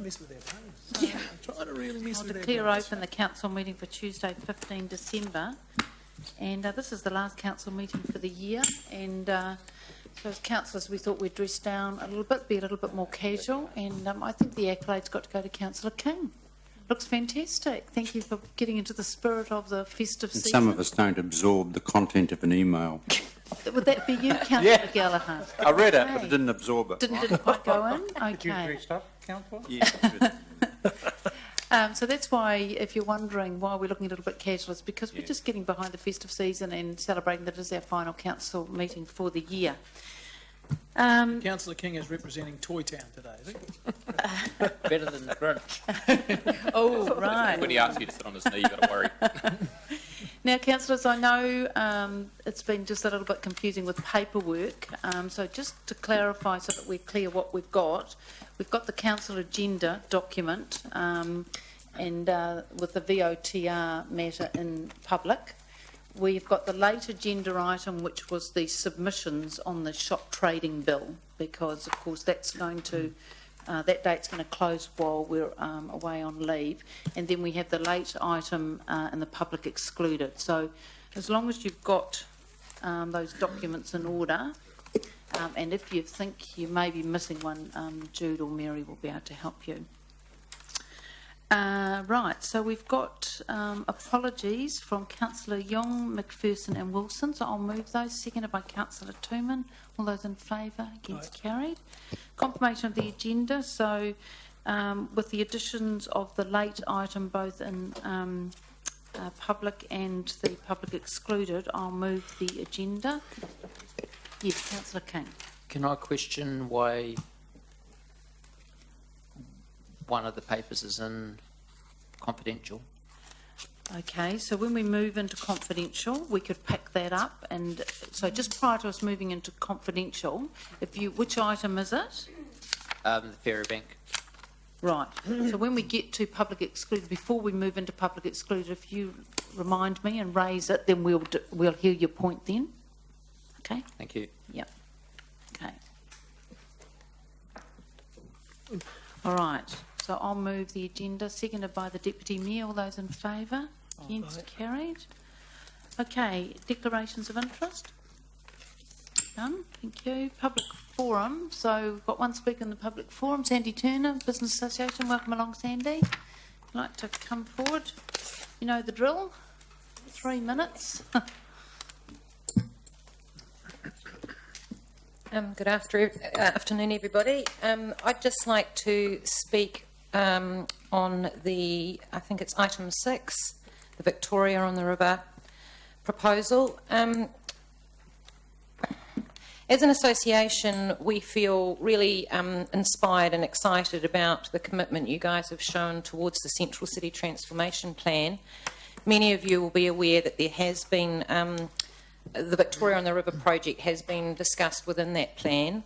mess with their brains. I'm trying to really mess I'll with their declare brains. open the council meeting for Tuesday, 15 December. And this is the last council meeting for the year. And so as councillors, we thought we'd dress down a little bit, be a little bit more casual. And I think the accolades got to go to Councillor King. Looks fantastic. Thank you for getting into the spirit of the festive season. Some of us don't absorb the content of an email. Would that be you, Councillor Gallagher? I read it, but I didn't absorb it. Didn't quite go in? Okay. Did you dress up, Councillor? Yes. So that's why, if you're wondering why we're looking a little bit casual, it's because we're just getting behind the festive season and celebrating that it is our final council meeting for the year. Councillor King is representing Toy Town today, is he? Better than the Grinch. Oh, right. When he asks you to sit on his knee, you've got to worry. Now, councillors, I know it's been just a little bit confusing with paperwork. So just to clarify so that we're clear what we've got the council agenda document and with the VOTR matter in public. We've got the late agenda item, which was the submissions on the shop trading bill, because, of course, that's going to that date's going to close while we're away on leave. And then we have the late item and the public excluded. So as long as you've got those documents in order, and if you think you may be missing one, Jude or Mary will be able to help you. Right, so we've got apologies from Councillor Young, McPherson and Wilson, so I'll move those. Seconded by Councillor Tooman. All those in favour? Against? Carried. Confirmation of the agenda, so with the additions of the late item both in public and the public excluded, I'll move the agenda. Yes, Councillor King. Can I question why one of the papers is in confidential? Okay, so when we move into confidential, we could pick that up. And so just prior to us moving into confidential, which item is it? The Ferry Bank. Right. So when we get to public excluded, before we move into public excluded, if you remind me and raise it, then we'll hear your point then. Okay. Thank you. Yep. Okay. All right. So I'll move the agenda, seconded by the Deputy Mayor. All those in favour? Against? Carried. Okay, declarations of interest? None. Thank you. Public forum. So we've got one speaker in the public forum, Sandy Turner, Business Association. Welcome along, Sandy. If you'd like to come forward. You know the drill. 3 minutes. Good afternoon, everybody. I'd just like to speak on I think it's item 6, the Victoria on the River proposal. As an association, we feel really inspired and excited about the commitment you guys have shown towards the Central City Transformation Plan. Many of you will be aware that there has been the Victoria on the River project has been discussed within that plan.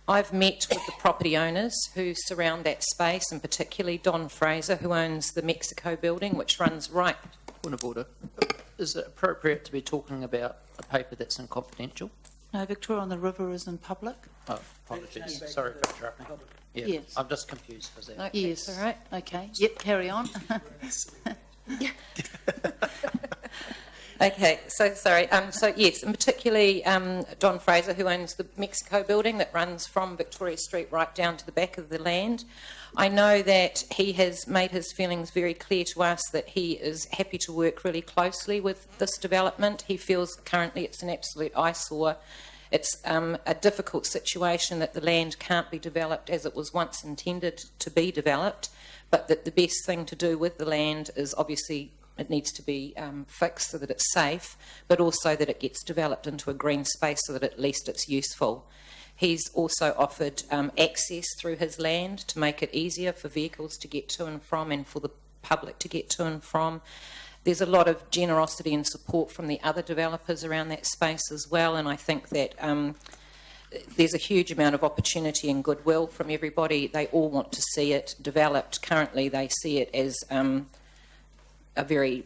I've met with the property owners who surround that space, and particularly Don Fraser, who owns the Mexico building, which runs right... Point of order. Is it appropriate to be talking about a paper that's in confidential? No, Victoria on the River is in public. Oh, apologies. Sorry for interrupting. Yeah, Yes. I'm just confused. Is that... Okay, Yes. all right. Okay. Yep, carry on. Okay, so sorry. So yes, and particularly Don Fraser, who owns the Mexico building that runs from Victoria Street right down to the back of the land. I know that he has made his feelings very clear to us that he is happy to work really closely with this development. He feels currently it's an absolute eyesore. It's a difficult situation that the land can't be developed as it was once intended to be developed, but that the best thing to do with the land is obviously it needs to be fixed so that it's safe, but also that it gets developed into a green space so that at least it's useful. He's also offered access through his land to make it easier for vehicles to get to and from and for the public to get to and from. There's a lot of generosity and support from the other developers around that space as well, and I think that there's a huge amount of opportunity and goodwill from everybody. They all want to see it developed. Currently they see it as a very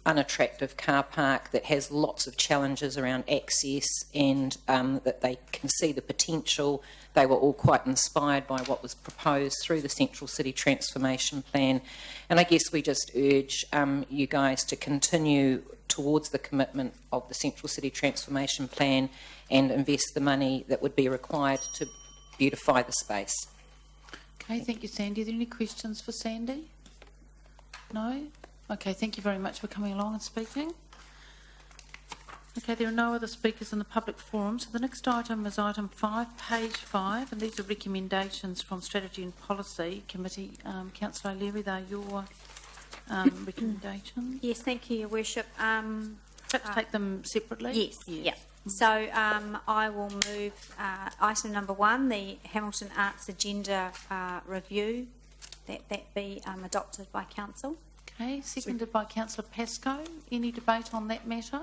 unattractive car park that has lots of challenges around access, and that they can see the potential. They were all quite inspired by what was proposed through the Central City Transformation Plan, and I guess we just urge you guys to continue towards the commitment of the Central City Transformation Plan and invest the money that would be required to beautify the space. Okay, thank you, Sandy. Are there any questions for Sandy? No? Okay, thank you very much for coming along and speaking. Okay, there are no other speakers in the public forum, so the next item is item 5, page 5, and these are recommendations from Strategy and Policy Committee. Councillor O'Leary, they're your recommendations. Yes, thank you, Your Worship. Perhaps take them separately? Yes, yeah. So I will move item number 1, the Hamilton Arts Agenda Review, that be adopted by Council. Okay, seconded by Councillor Pascoe. Any debate on that matter?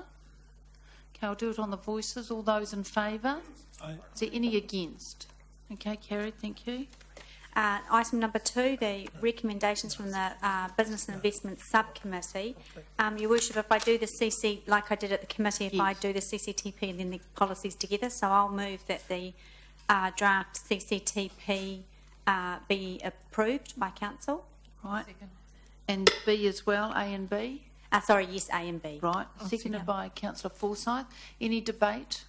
Okay, I'll do it on the voices. All those in favour? Is there any against? Okay, carried, thank you. Item number 2, the recommendations from the Business and Investment Subcommittee. Your Worship, if I do the CC, like I did at the committee, if I do the CCTP and then the policies together, so I'll move that the draft CCTP be approved by Council. Right. And B as well, A and B? Sorry, yes, A and B. Right, seconded by Councillor Forsyth. Any debate?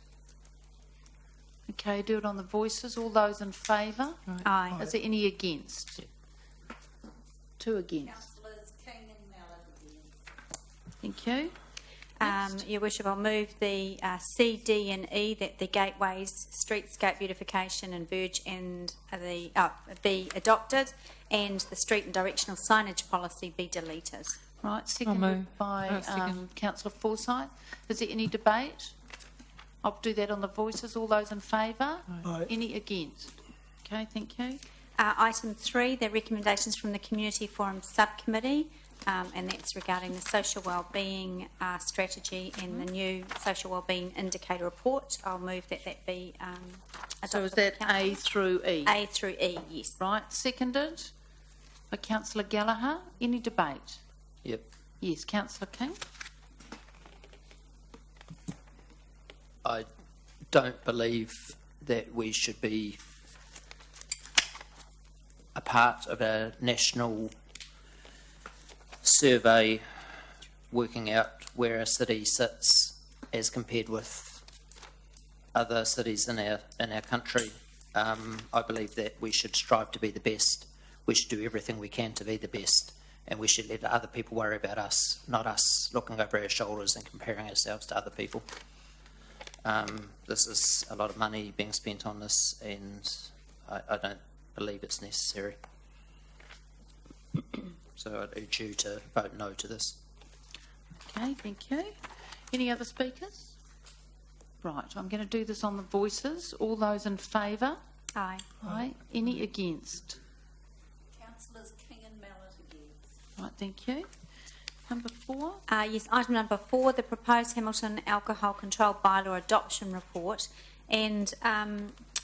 Okay, do it on the voices. All those in favour? Aye. Is there any against? 2 against. Councillors King and Mallard. Thank you. Your Worship, I'll move the C, D and E, that the gateways, streetscape beautification and verge and the be adopted, and the street and directional signage policy be deleted. Right, seconded by Councillor Forsyth. Is there any debate? I'll do that on the voices. All those in favour? Aye. Any against? Okay, thank you. Item 3, the recommendations from the Community Forum Subcommittee, and that's regarding the social wellbeing strategy and the new social wellbeing indicator report. I'll move that be adopted. So is that by Council. A through E? A through E, yes. Right, seconded by Councillor Gallagher. Any debate? Yep. Yes, Councillor King. I don't believe that we should be a part of a national survey working out where a city sits as compared with other cities in our country. I believe that we should strive to be the best. We should do everything we can to be the best, and we should let other people worry about us, not us looking over our shoulders and comparing ourselves to other people. This is a lot of money being spent on this, and I don't believe it's necessary. So I'd urge you to vote no to this. Okay, thank you. Any other speakers? Right, I'm going to do this on the voices. All those in favour? Aye. Aye. Any against? Councillors King and Mallard against. Right, thank you. Number 4. Yes, item number 4, the proposed Hamilton Alcohol Control Bylaw Adoption Report. And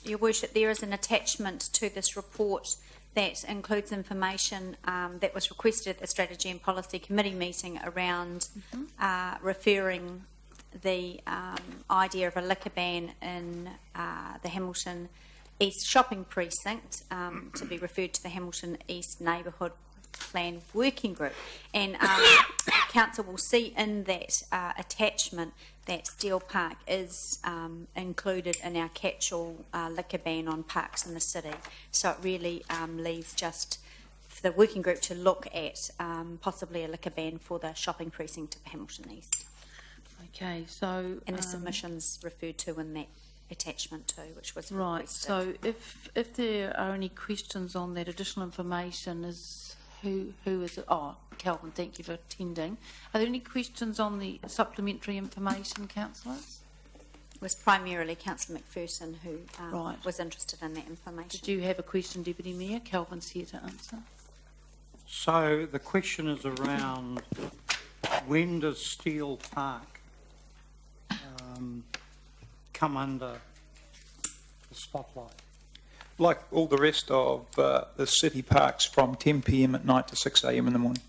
Your Worship, there is an attachment to this report that includes information that was requested at the Strategy and Policy Committee meeting around referring the idea of a liquor ban in the Hamilton East Shopping Precinct to be referred to the Hamilton East Neighbourhood Plan Working Group. And Council will see in that attachment that Steel Park is included in our catch-all liquor ban on parks in the city. So it really leaves just for the working group to look at possibly a liquor ban for the shopping precinct of Hamilton East. Okay, so... And the submissions referred to in that attachment too, which was Right, requested. so if there are any questions on that additional information, who is it? Oh, Calvin, thank you for attending. Are there any questions on the supplementary information, councillors? It was primarily Councillor McPherson who Right. was interested in that information. Did you have a question, Deputy Mayor? Calvin's here to answer. So the question is around when does Steel Park come under the spotlight? Like all the rest of the city parks, from 10 p.m. at night to 6 a.m. in the morning.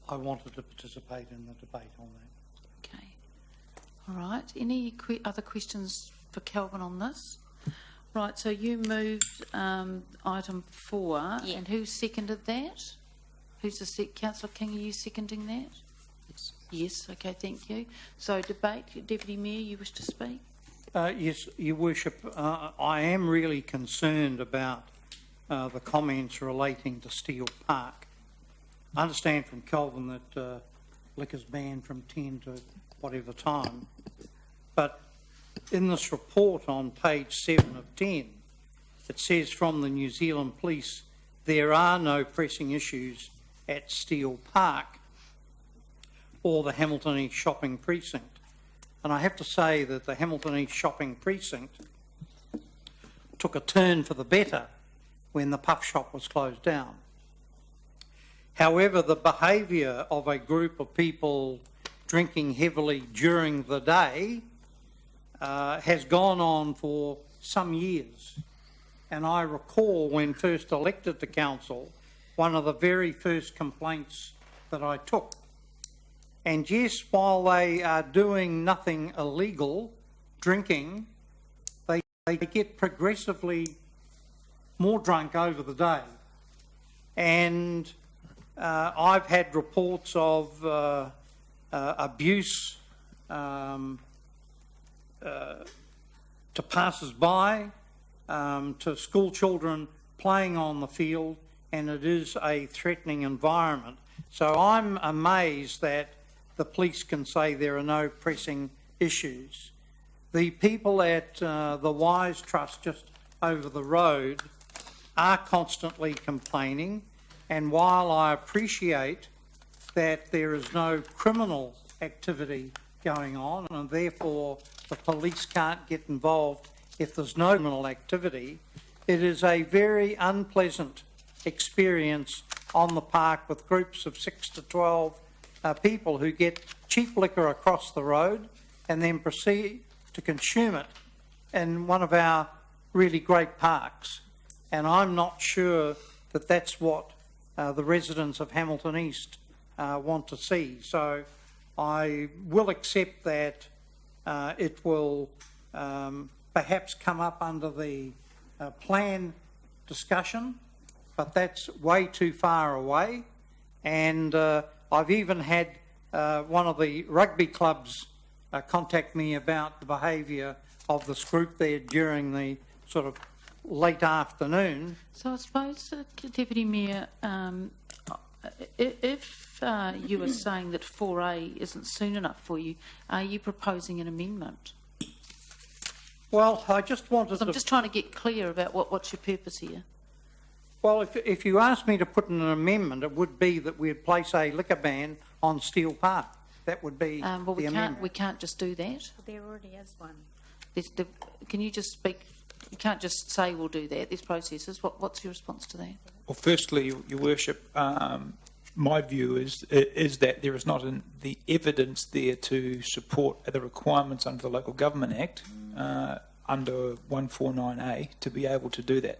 I wanted to participate in the debate on that. Okay. All right. Any other questions for Kelvin on this? Right, so you moved item 4, Yeah. and who seconded that? Who's the Councillor King, are you seconding that? Yes. Yes, okay, thank you. So debate, Deputy Mayor, you wish to speak? Yes, Your Worship, I am really concerned about the comments relating to Steel Park. I understand from Kelvin that liquor's banned from 10 to whatever time, but in this report on page 7 of 10, it says from the New Zealand Police, there are no pressing issues at Steel Park or the Hamilton East Shopping Precinct. And I have to say that the Hamilton East Shopping Precinct took a turn for the better when the puff shop was closed down. However, the behaviour of a group of people drinking heavily during the day has gone on for some years. And I recall when first elected to council, one of the very first complaints that I took. And yes, while they are doing nothing illegal, drinking, they get progressively more drunk over the day. And I've had reports of abuse to passers-by, to school children playing on the field, and it is a threatening environment. So I'm amazed that the police can say there are no pressing issues. The people at the Wise Trust just over the road are constantly complaining, and while I appreciate that there is no criminal activity going on and therefore the police can't get involved if there's no criminal activity, it is a very unpleasant experience on the park with groups of 6 to 12 people who get cheap liquor across the road and then proceed to consume it in one of our really great parks. And I'm not sure that that's what the residents of Hamilton East want to see. So I will accept that it will perhaps come up under the plan discussion, but that's way too far away. And I've even had one of the rugby clubs contact me about the behaviour of this group there during the sort of late afternoon. So I suppose, Deputy Mayor, if you were saying that 4A isn't soon enough for you, are you proposing an amendment? Well, I just wanted I'm just trying to get clear about what's your purpose here. Well, if you asked me to put in an amendment, it would be that we'd place a liquor ban on Steel Park. That would be Well, the amendment. we can't just do that. There already is one. Can you just speak? You can't just say we'll do that. There's processes. What's your response to that? Well, firstly, Your Worship, my view is that there is not the evidence there to support the requirements under the Local Government Act, under 149A, to be able to do that.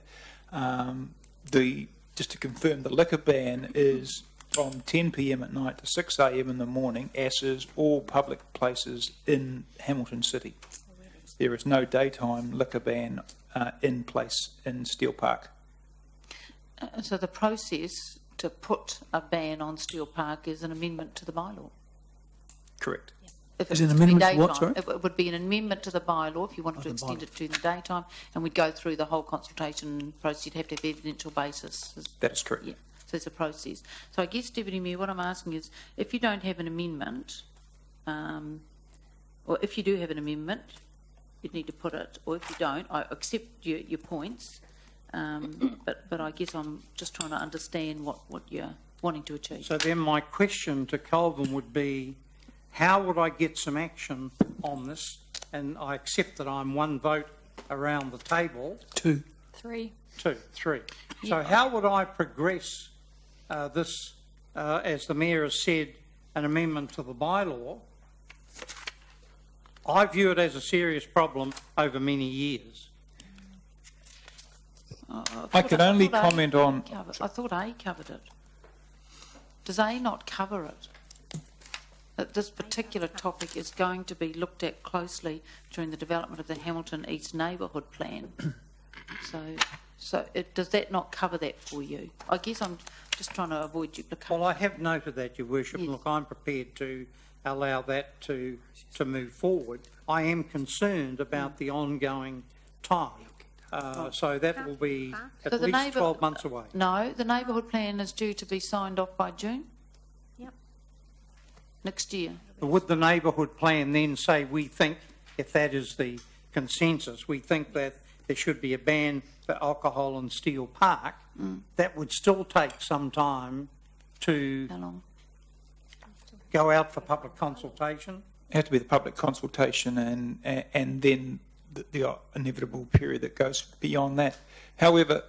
Just to confirm, the liquor ban is from 10 p.m. at night to 6 a.m. in the morning, as is all public places in Hamilton City. There is no daytime liquor ban in place in Steel Park. So the process to put a ban on Steel Park is an amendment to the bylaw? Correct. If Is it an was to be amendment to what, daytime, sorry? it would be an amendment to the bylaw if you wanted to the extend bylaw. it to the daytime, and we'd go through the whole consultation process. You'd have to have evidential basis. That is correct. Yeah, so there's a process. So I guess, Deputy Mayor, what I'm asking is, if you don't have an amendment, or if you do have an amendment, you'd need to put it, or if you don't, I accept your points, but I guess I'm just trying to understand what you're wanting to achieve. So then my question to Kelvin would be, how would I get some action on this? And I accept that I'm one vote around the table. 2. 3. 2, 3. So how would I progress this, as the Mayor has said, an amendment to the bylaw? I view it as a serious problem over many years. I can only comment on... I thought A covered it. does A not cover it? That this particular topic is going to be looked at closely during the development of the Hamilton East Neighbourhood Plan. Does that not cover that for you? I guess I'm just trying to avoid duplication. Well, I have noted that, Your Worship. Yes. Look, I'm prepared to allow that to move forward. I am concerned about the ongoing time. So that will be at So the least 12 months away. No, the neighbourhood plan is due to be signed off by June Yep. next year. Would the neighbourhood plan then say, we think, if that is the consensus, we think that there should be a ban for alcohol in Steel Park? That would still take some time to How long? go out for public consultation. It has to be the public consultation and then the inevitable period that goes beyond that. However,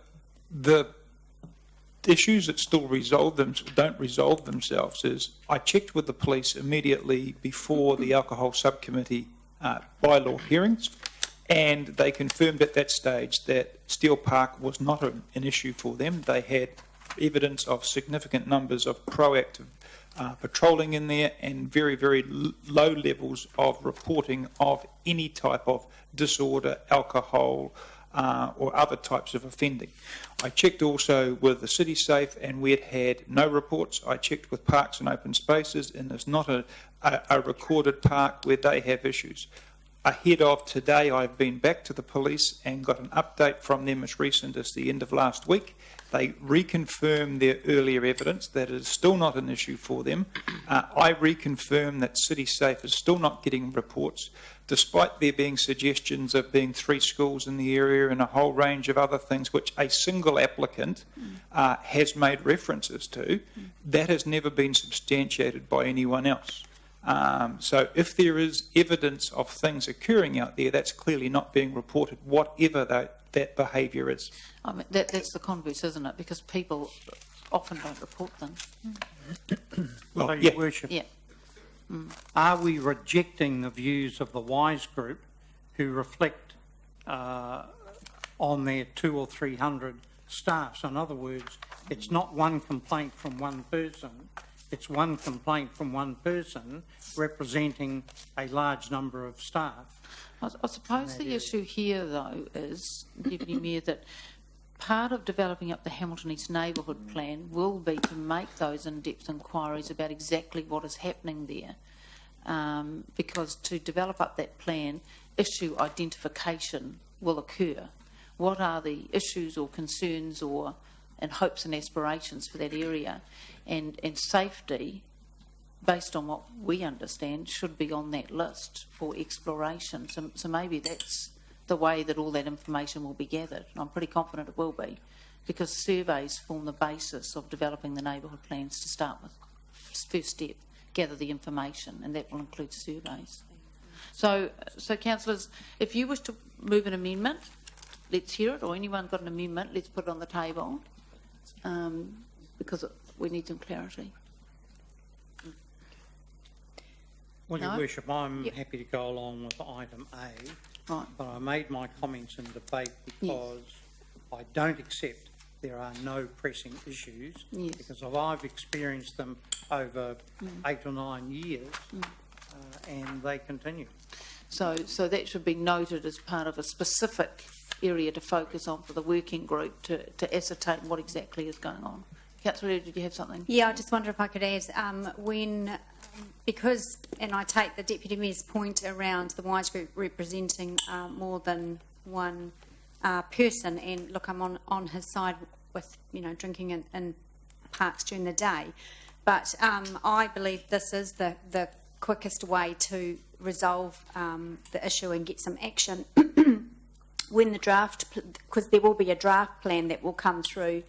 the issues that still don't resolve themselves is I checked with the police immediately before the alcohol subcommittee bylaw hearings, and they confirmed at that stage that Steel Park was not an issue for them. They had evidence of significant numbers of proactive patrolling in there and very, very low levels of reporting of any type of disorder, alcohol, or other types of offending. I checked also with the City Safe and we had no reports. I checked with Parks and Open Spaces and there's not a recorded park where they have issues. Ahead of today, I've been back to the police and got an update from them as recent as the end of last week. They reconfirmed their earlier evidence that it is still not an issue for them. I reconfirm that City Safe is still not getting reports, despite there being suggestions of being 3 schools in the area and a whole range of other things which a single applicant has made references to. That has never been substantiated by anyone else. So if there is evidence of things occurring out there, that's clearly not being reported, whatever that behaviour is. I mean, that's the converse, isn't it? Because people often don't report them. Well, So, Your Worship, Yeah. are we rejecting the views of the WISE group who reflect on their 200 or 300 staff? So in other words, it's not one complaint from one person, it's one complaint from one person representing a large number of staff. I suppose the issue here, though, is, Deputy Mayor, that part of developing up the Hamilton East Neighbourhood Plan will be to make those in-depth inquiries about exactly what is happening there. Because to develop up that plan, issue identification will occur. What are the issues or concerns and hopes and aspirations for that area? And safety, based on what we understand, should be on that list for exploration. So maybe that's the way that all that information will be gathered. And I'm pretty confident it will be, because surveys form the basis of developing the neighbourhood plans to start with. First step, gather the information, and that will include surveys. So councillors, if you wish to move an amendment, let's hear it, or anyone got an amendment, let's put it on the table, because we need some clarity. Well, No? Your Worship, I'm Yep. happy to go along with item A, Right. but I made my comments in debate because I don't accept there are no pressing issues, Yes. because I've experienced them over 8 or 9 years, and they continue. So that should be noted as part of a specific area to focus on for the working group to ascertain what exactly is going on. Councillor, did you have something? Yeah, I just wonder if I could add, because, and I take the Deputy Mayor's point around the WISE group representing more than one person, and look, I'm on his side with, drinking in parks during the day, but I believe this is the quickest way to resolve the issue and get some action when the draft, because there will be a draft plan that will come through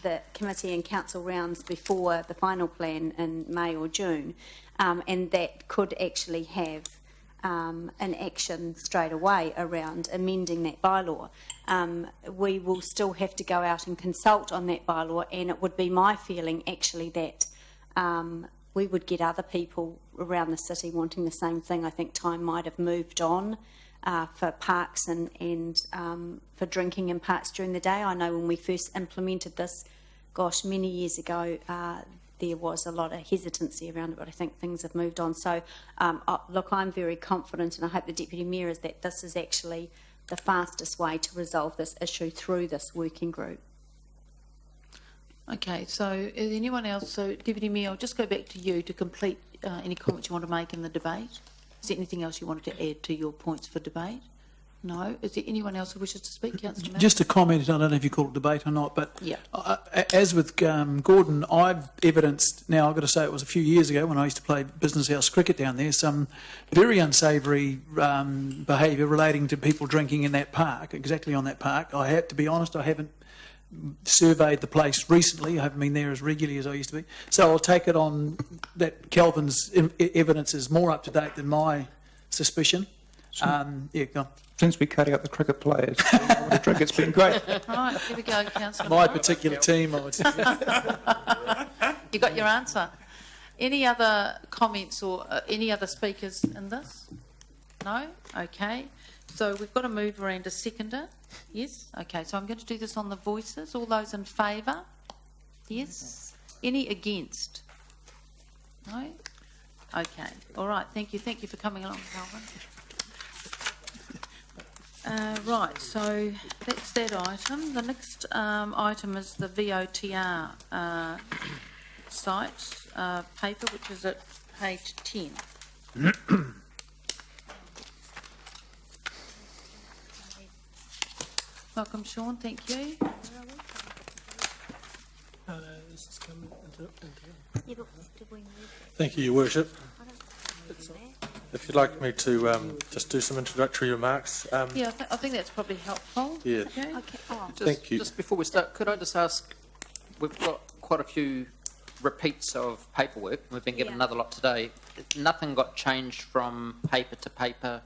the committee and council rounds before the final plan in May or June, and that could actually have an action straight away around amending that bylaw. We will still have to go out and consult on that bylaw, and it would be my feeling actually that we would get other people around the city wanting the same thing. I think time might have moved on for parks and for drinking in parks during the day. I know when we first implemented this, gosh, many years ago, there was a lot of hesitancy around it, but I think things have moved on. So, look, I'm very confident, and I hope the Deputy Mayor is, that this is actually the fastest way to resolve this issue through this working group. Okay, so is anyone else? So, Deputy Mayor, I'll just go back to you to complete any comments you want to make in the debate. Is there anything else you wanted to add to your points for debate? No. Is there anyone else who wishes to speak, Councillor Miller? Just a comment, I don't know if you call it debate or not, but Yeah. as with Gordon, I've evidenced, now I've got to say it was a few years ago when I used to play business house cricket down there, some very unsavoury behaviour relating to people drinking in that park, exactly on that park. I have to be honest, I haven't surveyed the place recently. I haven't been there as regularly as I used to be. So I'll take it on that Kelvin's evidence is more up to date than my suspicion. Yeah, go on. Since we cutting out the cricket players, the cricket's been great. Right, here we go, Councillor My Miller. particular team, I would say. You got your answer. Any other comments or any other speakers in this? No? Okay. So we've got a mover and a seconder. Yes? Okay, so I'm going to do this on the voices. All those in favour? Yes? Any against? No? Okay. All right. Thank you. Thank you for coming along, Calvin. Right, so that's that item. The next item is the VOTR site paper, which is at page 10. Welcome, Sean. Thank you. Thank you, Your Worship. If you'd like me to just do some introductory remarks. Yeah, I think that's probably helpful. Yeah. Okay. Thank you. Just before we start, could I just ask, we've got quite a few repeats of paperwork. We've been given another lot today. Nothing got changed from paper to paper.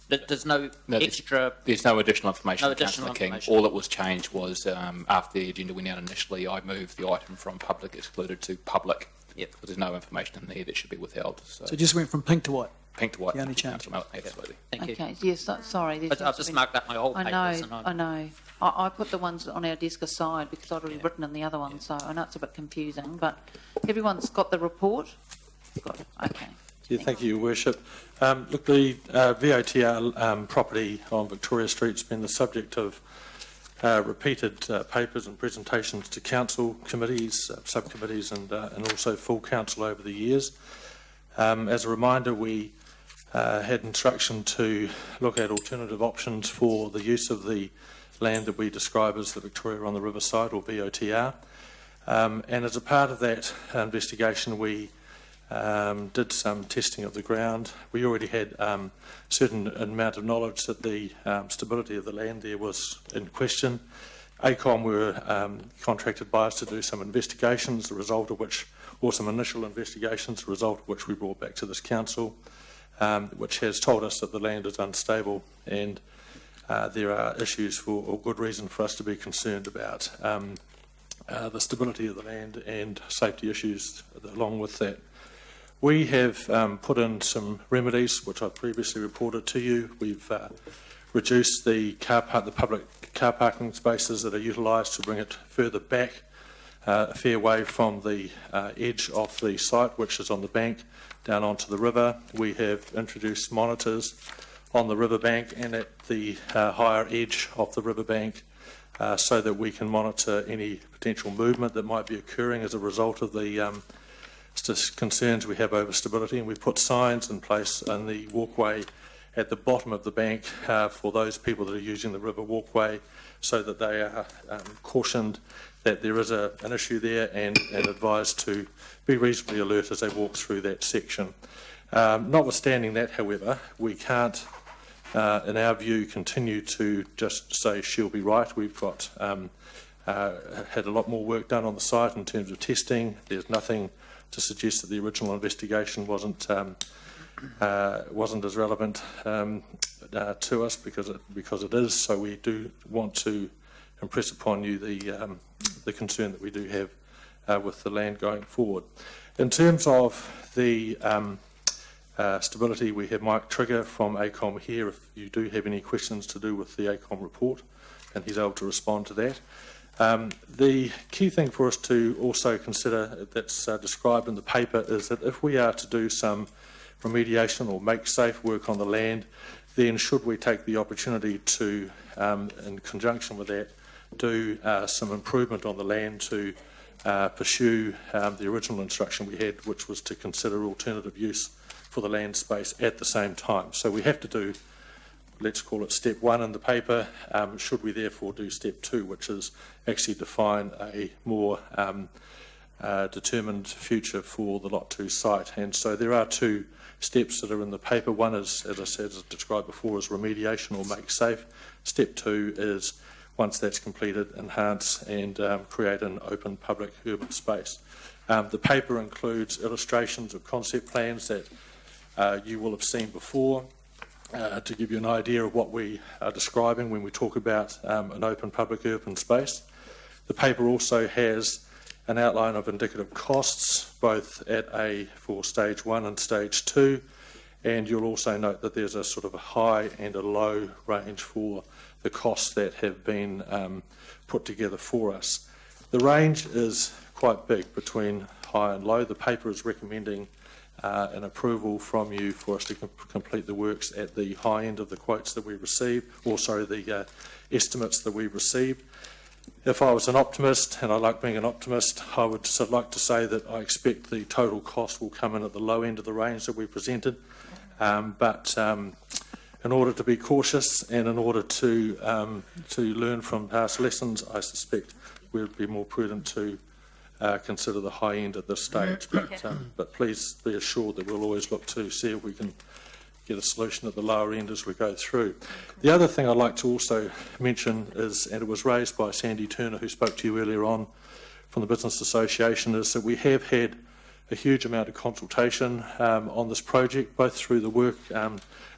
There's no extra... There's no additional information, No additional Councillor King. information. All that was changed was after the agenda went out initially, I moved the item from public excluded to public. Yep. Because there's no information in there that should be withheld. So, So it just went from pink to white. pink to white. the only Councillor change. Miller, absolutely. Thank you. Okay, yes, sorry. there's I've just been- marked up my old I papers. know, and I know. I put the ones on our desk aside because I'd already written in the other one, so I know it's a bit confusing, but everyone's got the report? Got it, okay. Yeah, thank you, Your Worship. Look, the VOTR property on Victoria Street's been the subject of repeated papers and presentations to council committees, subcommittees and also full council over the years. As a reminder, we had instruction to look at alternative options for the use of the land that we describe as the Victoria on the Riverside, or VOTR. And as a part of that investigation, we did some testing of the ground. We already had a certain amount of knowledge that the stability of the land there was in question. ACOM were contracted by us to do some investigations, the result of which, or some initial investigations, the result of which we brought back to this council, which has told us that the land is unstable and there are issues or good reason for us to be concerned about the stability of the land and safety issues along with that. We have put in some remedies, which I previously reported to you. We've reduced the public car parking spaces that are utilised to bring it further back, a fair way from the edge of the site, which is on the bank, down onto the river. We have introduced monitors on the riverbank and at the higher edge of the riverbank so that we can monitor any potential movement that might be occurring as a result of the concerns we have over stability. And we put signs in place on the walkway at the bottom of the bank for those people that are using the river walkway so that they are cautioned that there is an issue there and advised to be reasonably alert as they walk through that section. Notwithstanding that, however, we can't, in our view, continue to just say she'll be right. We've got had a lot more work done on the site in terms of testing. There's nothing to suggest that the original investigation wasn't as relevant to us because it is. So we do want to impress upon you the concern that we do have with the land going forward. In terms of the stability, we have Mike Trigger from ACOM here if you do have any questions to do with the ACOM report, and he's able to respond to that. The key thing for us to also consider that's described in the paper is that if we are to do some remediation or make safe work on the land, then should we take the opportunity to, in conjunction with that, do some improvement on the land to pursue the original instruction we had, which was to consider alternative use for the land space at the same time. So we have to do, let's call it step 1 in the paper. Should we therefore do step 2, which is actually define a more determined future for the Lot 2 site? And so there are 2 steps that are in the paper. One is, as I said, as described before, is remediation or make safe. Step 2 is, once that's completed, enhance and create an open public urban space. The paper includes illustrations of concept plans that you will have seen before to give you an idea of what we are describing when we talk about an open public urban space. The paper also has an outline of indicative costs, both for stage 1 and stage 2, and you'll also note that there's a sort of a high and a low range for the costs that have been put together for us. The range is quite big between high and low. The paper is recommending an approval from you for us to complete the works at the high end of the quotes that we received, also the estimates that we received. If I was an optimist, and I like being an optimist, I would like to say that I expect the total cost will come in at the low end of the range that we presented. But in order to be cautious and in order to learn from past lessons, I suspect we would be more prudent to consider the high end at this stage. But please be assured that we'll always look to see if we can get a solution at the lower end as we go through. The other thing I'd like to also mention is, and it was raised by Sandy Turner, who spoke to you earlier on from the Business Association, is that we have had a huge amount of consultation on this project, both through the work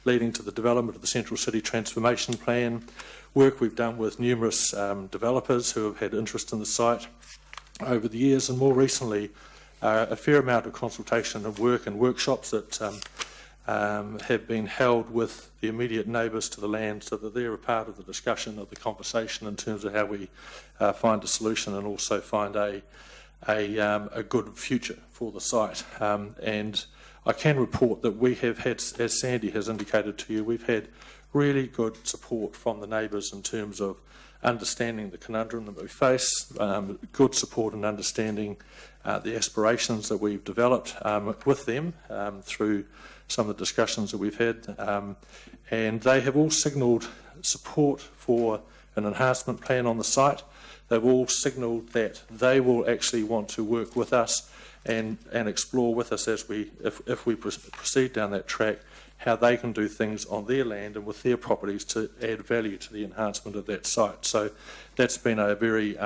leading to the development of the Central City Transformation Plan, work we've done with numerous developers who have had interest in the site over the years, and more recently a fair amount of consultation and work and workshops that have been held with the immediate neighbours to the land, so that they're a part of the discussion, of the conversation in terms of how we find a solution and also find a good future for the site. And I can report that we have had, as Sandy has indicated to you, we've had really good support from the neighbours in terms of understanding the conundrum that we face, good support and understanding the aspirations that we've developed with them through some of the discussions that we've had, and they have all signalled support for an enhancement plan on the site. They've all signalled that they will actually want to work with us and explore with us as if we proceed down that track, how they can do things on their land and with their properties to add value to the enhancement of that site. So that's been a very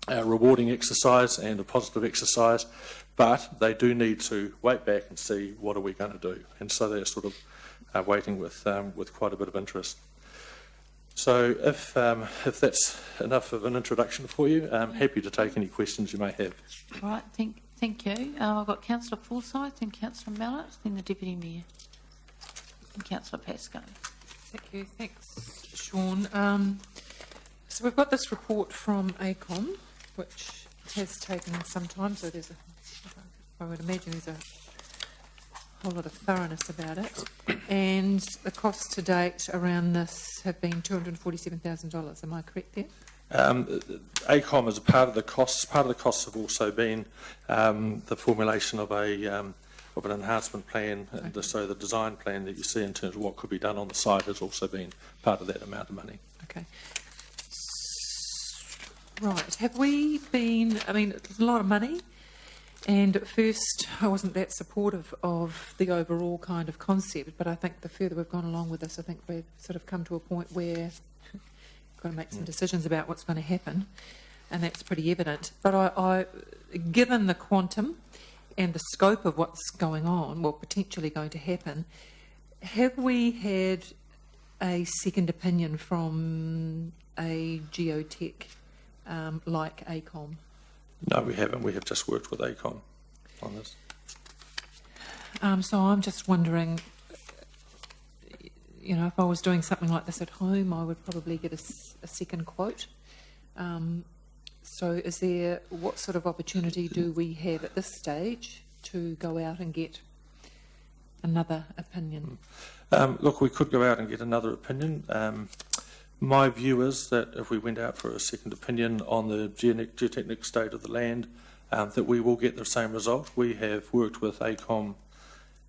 rewarding exercise and a positive exercise, but they do need to wait back and see what are we going to do. And so they're sort of waiting with quite a bit of interest. So if that's enough of an introduction for you, I'm happy to take any questions you may have. All right, thank you. I've got Councillor Forsyth and Councillor Mallett, then the Deputy Mayor and Councillor Pascoe. Thank you. Thanks, Sean. So we've got this report from ACOM, which has taken some time, so I would imagine there's a whole lot of thoroughness about it. And the costs to date around this have been $247,000. Am I correct there? ACOM is a part of the costs. Part of the costs have also been the formulation of an enhancement plan, and so the design plan that you see in terms of what could be done on the site has also been part of that amount of money. Okay. Right. Have we been, I mean, it's a lot of money, and at first I wasn't that supportive of the overall kind of concept, but I think the further we've gone along with this, I think we've sort of come to a point where we've got to make some decisions about what's going to happen, and that's pretty evident. But I given the quantum and the scope of what's going on, well, potentially going to happen, have we had a second opinion from a geotech like ACOM? No, we haven't. We have just worked with ACOM on this. So I'm just wondering, you know, if I was doing something like this at home, I would probably get a second quote. So is there, what sort of opportunity do we have at this stage to go out and get another opinion? Look, we could go out and get another opinion. My view is that if we went out for a second opinion on the geotechnical state of the land, that we will get the same result. We have worked with ACOM,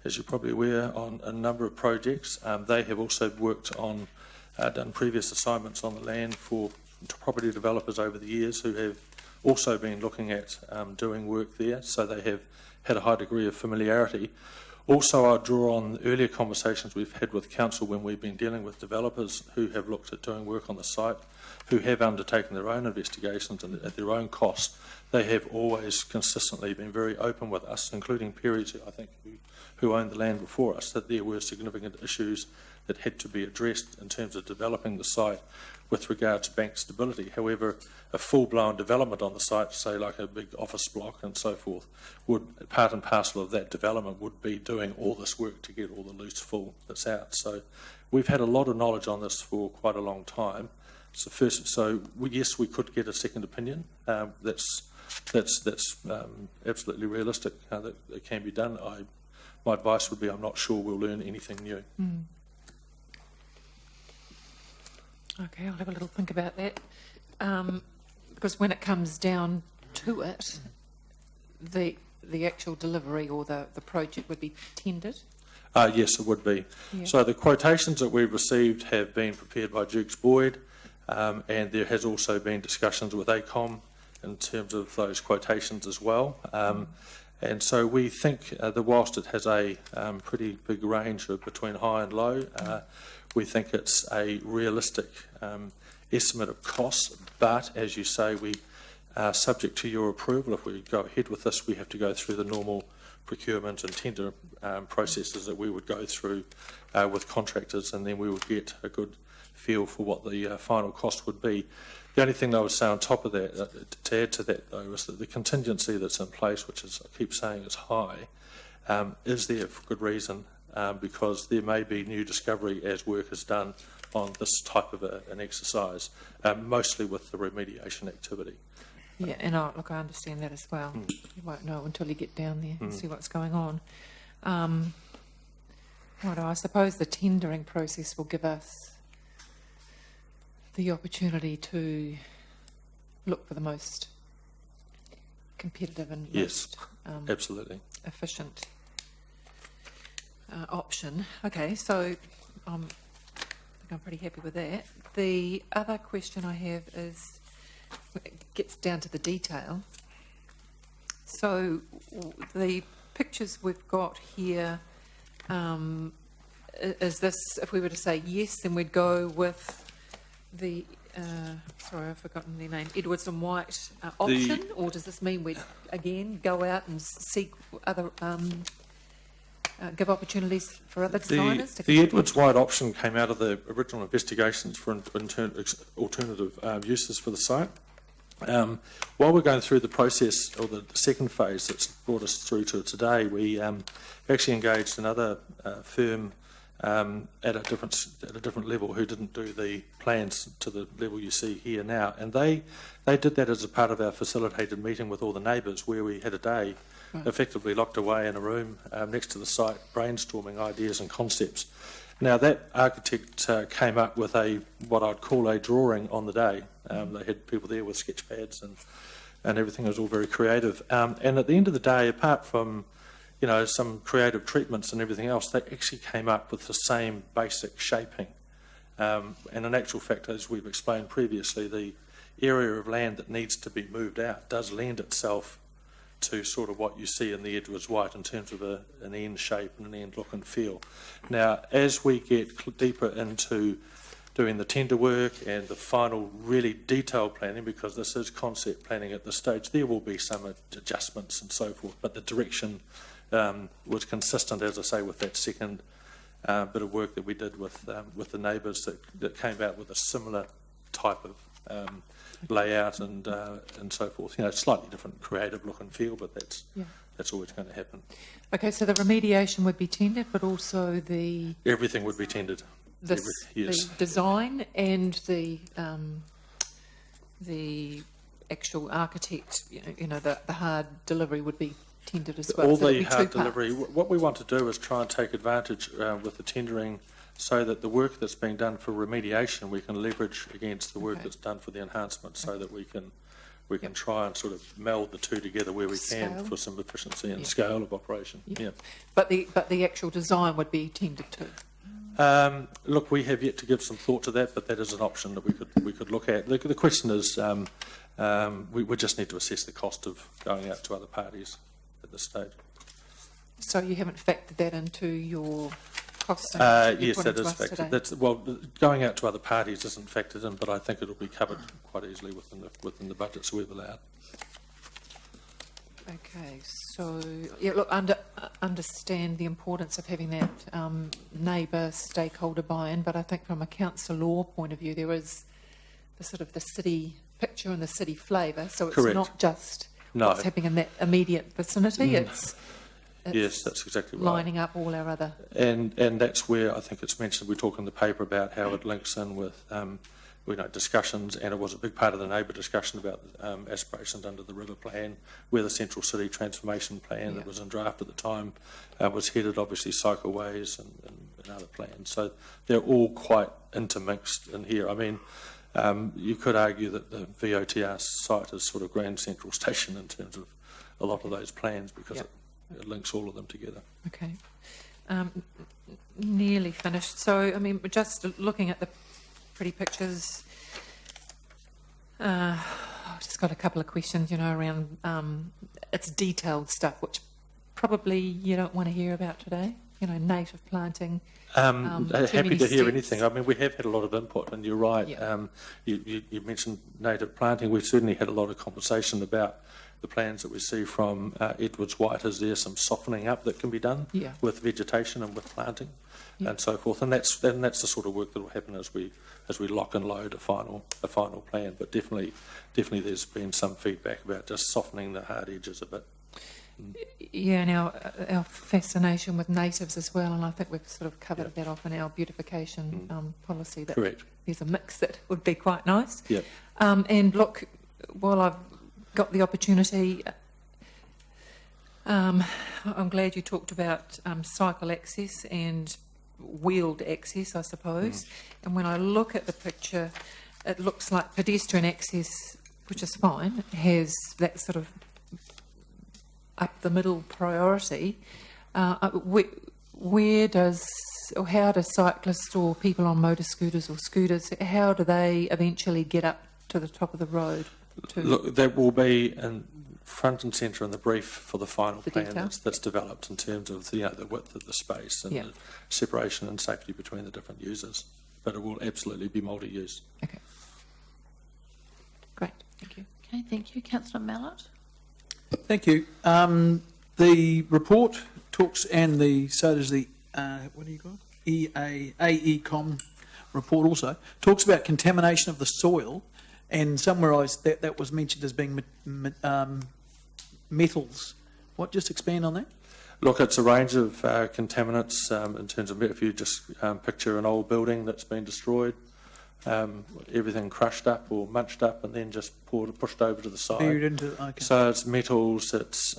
as you're probably aware, on a number of projects. They have also worked on, done previous assignments on the land for property developers over the years who have also been looking at doing work there, so they have had a high degree of familiarity. Also, I draw on earlier conversations we've had with council when we've been dealing with developers who have looked at doing work on the site, who have undertaken their own investigations and at their own cost. They have always consistently been very open with us, including Perry's, I think, who owned the land before us, that there were significant issues that had to be addressed in terms of developing the site with regard to bank stability. However, a full-blown development on the site, say like a big office block and so forth, would, part and parcel of that development would be doing all this work to get all the loose full that's out. So we've had a lot of knowledge on this for quite a long time. So yes, we could get a second opinion. That's absolutely realistic that it can be done. My advice would be I'm not sure we'll learn anything new. Mm. Okay, I'll have a little think about that. Because when it comes down to it, the actual delivery or the project would be tendered? Yes, it would be. Yeah. So the quotations that we've received have been prepared by Dukes Boyd, and there has also been discussions with ACOM in terms of those quotations as well. And so we think that whilst it has a pretty big range of between high and low, we think it's a realistic estimate of costs. But as you say, we are subject to your approval. If we go ahead with this, we have to go through the normal procurement and tender processes that we would go through with contractors, and then we would get a good feel for what the final cost would be. The only thing I would say on top of that, to add to that though, is that the contingency that's in place, which is, I keep saying is high, is there for good reason, because there may be new discovery as work is done on this type of an exercise, mostly with the remediation activity. Yeah, and I understand that as well. You won't know until you get down there and see what's going on. I suppose the tendering process will give us the opportunity to look for the most competitive and most absolutely efficient option. Okay, so I think I'm pretty happy with that. The other question I have is, it gets down to the detail. So the pictures we've got here, is this, if we were to say yes, then we'd go with the, sorry, I've forgotten their name, Edwards and White option, or does this mean we'd again go out and seek other, give opportunities for other designers? The Edwards White option came out of the original investigations for alternative uses for the site. While we're going through the process, or the second phase that's brought us through to today, we actually engaged another firm at a different level who didn't do the plans to the level you see here now, and they did that as a part of our facilitated meeting with all the neighbours, where we had a day effectively locked away in a room next to the site, brainstorming ideas and concepts. Now that architect came up with what I'd call a drawing on the day. They had people there with sketch pads and everything. It was all very creative. And at the end of the day, apart from some creative treatments and everything else, they actually came up with the same basic shaping. And in actual fact, as we've explained previously, the area of land that needs to be moved out does lend itself to sort of what you see in the Edwards White in terms of an end shape and an end look and feel. Now, as we get deeper into doing the tender work and the final really detailed planning, because this is concept planning at this stage, there will be some adjustments and so forth, but the direction was consistent, as I say, with that second bit of work that we did with the neighbours that came out with a similar type of layout and so forth. Slightly different creative look and feel, but that's always going to happen. Okay, so the remediation would be tendered, but also everything would be tendered. The design and the actual architect, the hard delivery would be tendered as well. All So it'd the be hard two-part. delivery, what we want to do is try and take advantage with the tendering so that the work that's being done for remediation we can leverage against the work Okay. that's done for the enhancement, so that we can try and sort of meld the two together where we can Scale. for some efficiency and Yeah. scale of operation. Yeah. Yeah. But the actual design would be tendered to. Look, we have yet to give some thought to that, but that is an option that we could look at. The question is, we just need to assess the cost of going out to other parties at this stage. So you haven't factored that into your costs? Yes, that is factored. Going out to other parties isn't factored in, but I think it'll be covered quite easily within the budgets we've allowed. Okay, so, look, understand the importance of having that neighbour stakeholder buy-in, but I think from a council law point of view, there is the city picture and the city flavour, so it's Correct. not just No. what's happening in that immediate vicinity, it's Yes, that's exactly right. lining up all our other... And that's where I think it's mentioned, we talk in the paper about how it links in with discussions, and it was a big part of the neighbour discussion about aspirations under the river plan, where the central city transformation plan that was in draft at the time was headed, obviously cycleways and other plans. So they're all quite intermixed in here. I mean, you could argue that the VOTR site is sort of Grand Central Station in terms of a lot of those plans, because it links all of them together. Okay. Nearly finished. So, I mean, just looking at the pretty pictures, I've just got a couple of questions, around it's detailed stuff, which probably you don't want to hear about today, native planting. Happy to hear steps. anything. I mean, we have had a lot of input, and you're right. Yeah. You mentioned native planting. We've certainly had a lot of conversation about the plans that we see from Edwards White. Is there some softening up that can be done with vegetation and with planting and so forth? And that's the sort of work that will happen as we lock and load a final plan. But definitely there's been some feedback about just softening the hard edges a bit. Yeah, and our fascination with natives as well, and I think we've sort of covered that off in our beautification policy. That Correct. There's a mix that would be quite nice. Yeah. And look, while I've got the opportunity, I'm glad you talked about cycle access and wheeled access, I suppose. And when I look at the picture, it looks like pedestrian access, which is fine, has that sort of up the middle priority. Where does, or how do cyclists or people on motor scooters or scooters, how do they eventually get up to the top of the road? Look, that will be in front and centre in the brief for the final The plan detail? that's developed in terms of the width of the space and the separation and safety between the different users. But it will absolutely be multi-use. Okay. Great, thank you. Okay, thank you. Councillor Mallett? Thank you. The report talks, and so does the, what do you call it? AECOM report also, talks about contamination of the soil, and somewhere that was mentioned as being metals. What, just expand on that? Look, it's a range of contaminants in terms of, if you just picture an old building that's been destroyed, everything crushed up or munched up and then just pushed over to the side. Buried into, okay. So it's metals, it's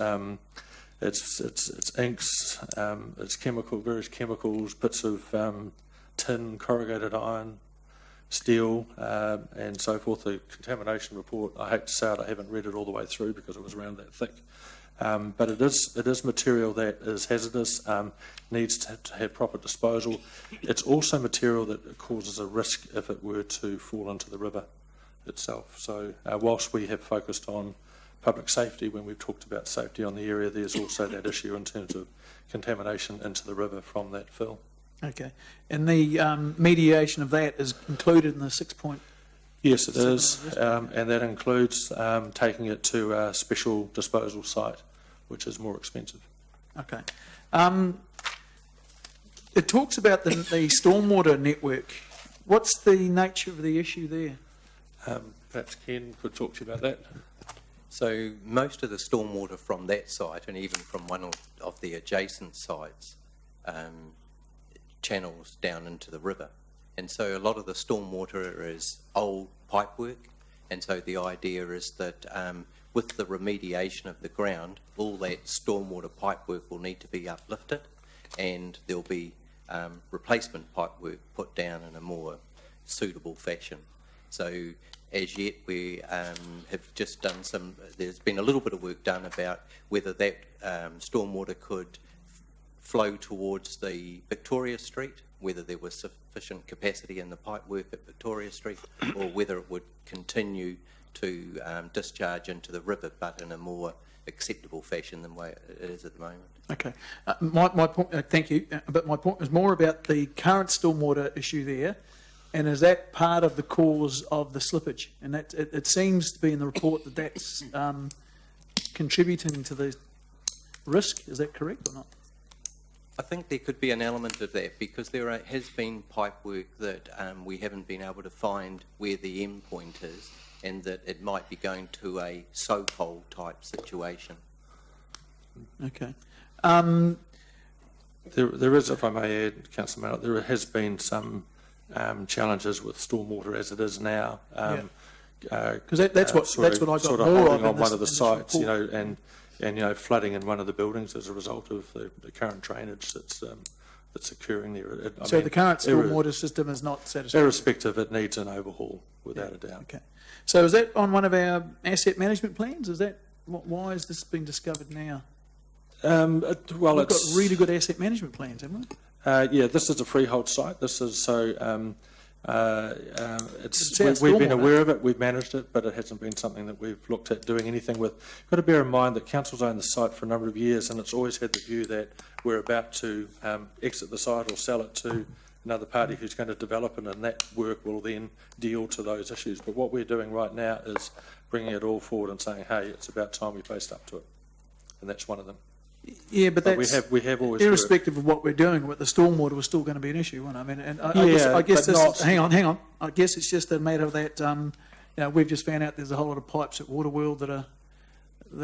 inks, it's various chemicals, bits of tin, corrugated iron, steel, and so forth. The contamination report, I hate to say it, I haven't read it all the way through because it was around that thick. But it is material that is hazardous, needs to have proper disposal. It's also material that causes a risk if it were to fall into the river itself. So whilst we have focused on public safety when we've talked about safety on the area, there's also that issue in terms of contamination into the river from that fill. Okay. And the mediation of that is included in the 6 point? Yes, it is, and that includes taking it to a special disposal site, which is more expensive. Okay. It talks about the stormwater network. What's the nature of the issue there? Perhaps Ken could talk to you about that. So most of the stormwater from that site, and even from one of the adjacent sites, channels down into the river. And so a lot of the stormwater is old pipework, And so the idea is that with the remediation of the ground, all that stormwater pipework will need to be uplifted, and there'll be replacement pipework put down in a more suitable fashion. So as yet we have just done there's been a little bit of work done about whether that stormwater could flow towards the Victoria Street, whether there was sufficient capacity in the pipework at Victoria Street, or whether it would continue to discharge into the river, but in a more acceptable fashion than the way it is at the moment. Okay. My point, thank you, but my point was more about the current stormwater issue there, and is that part of the cause of the slippage? And that it seems to be in the report that that's contributing to the risk. Is that correct or not? I think there could be an element of that, because there has been pipework that we haven't been able to find where the end point is, and that it might be going to a so-called type situation. Okay. There is, if I may add, Councillor Mallett, there has been some challenges with stormwater as it is now. Because that's what I got sort of more holding of on one of the sites, you report. know, and you know, flooding in one of the buildings as a result of the current drainage that's occurring there. So the current stormwater system is not satisfactory? Irrespective, it needs an overhaul, without a doubt. Okay. So is that on one of our asset management plans? Is that why is this being discovered now? Well, We've got really good asset management plans, haven't we? yeah, this is a freehold site. This is so. It's our we've been stormwater. aware of it, we've managed it, but it hasn't been something that we've looked at doing anything with. You've got to bear in mind that council's owned the site for a number of years, and it's always had the view that we're about to exit the site or sell it to another party who's going to develop it, and that work will then deal to those issues. But what we're doing right now is bringing it all forward and saying, hey, it's about time we faced up to it, and that's one of them. Yeah, but that's we have always irrespective of what we're doing. With the stormwater was still going to be an issue, wasn't it? I mean, and I Yeah, guess but this. not- Hang on. I guess it's just a matter of that. You know, we've just found out there's a whole lot of pipes at Waterworld that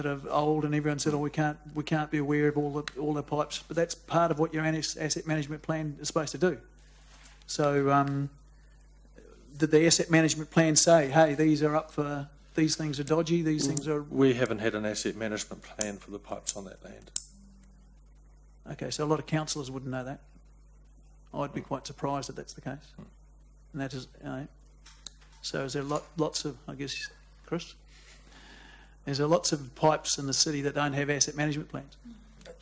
are old, and everyone said, "Oh, we can't be aware of all the pipes." But that's part of what your asset management plan is supposed to do. So, did the asset management plan say, "Hey, these things are dodgy. These things are"? We haven't had an asset management plan for the pipes on that land. Okay, so a lot of councillors wouldn't know that. I'd be quite surprised if that's the case. And that is, so is there lots of, I guess, Chris? Is there lots of pipes in the city that don't have asset management plans?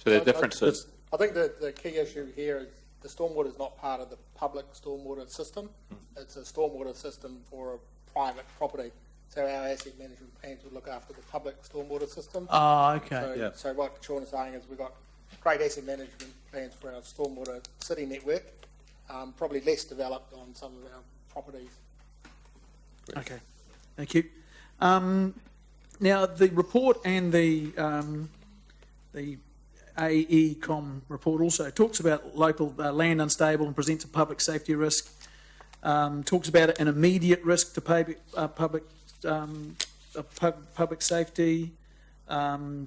So the difference is, I think that the key issue here is the stormwater is not part of the public stormwater system. It's a stormwater system for a private property. So our asset management plans would look after the public stormwater system. Oh, okay. So what Sean is saying is we've got great asset management plans for our stormwater city network, probably less developed on some of our properties. Okay, thank you. Now, the report and the AECOM report also talks about local land unstable and presents a public safety risk, talks about an immediate risk to public safety,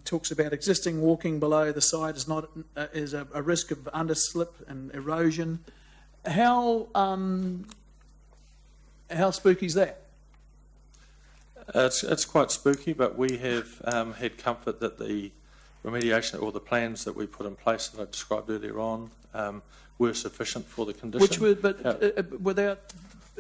talks about existing walking below the site is a risk of underslip and erosion. How spooky is that? It's quite spooky, but we have had comfort that the remediation or the plans that we put in place that I described earlier on were sufficient for the condition. Which were, but without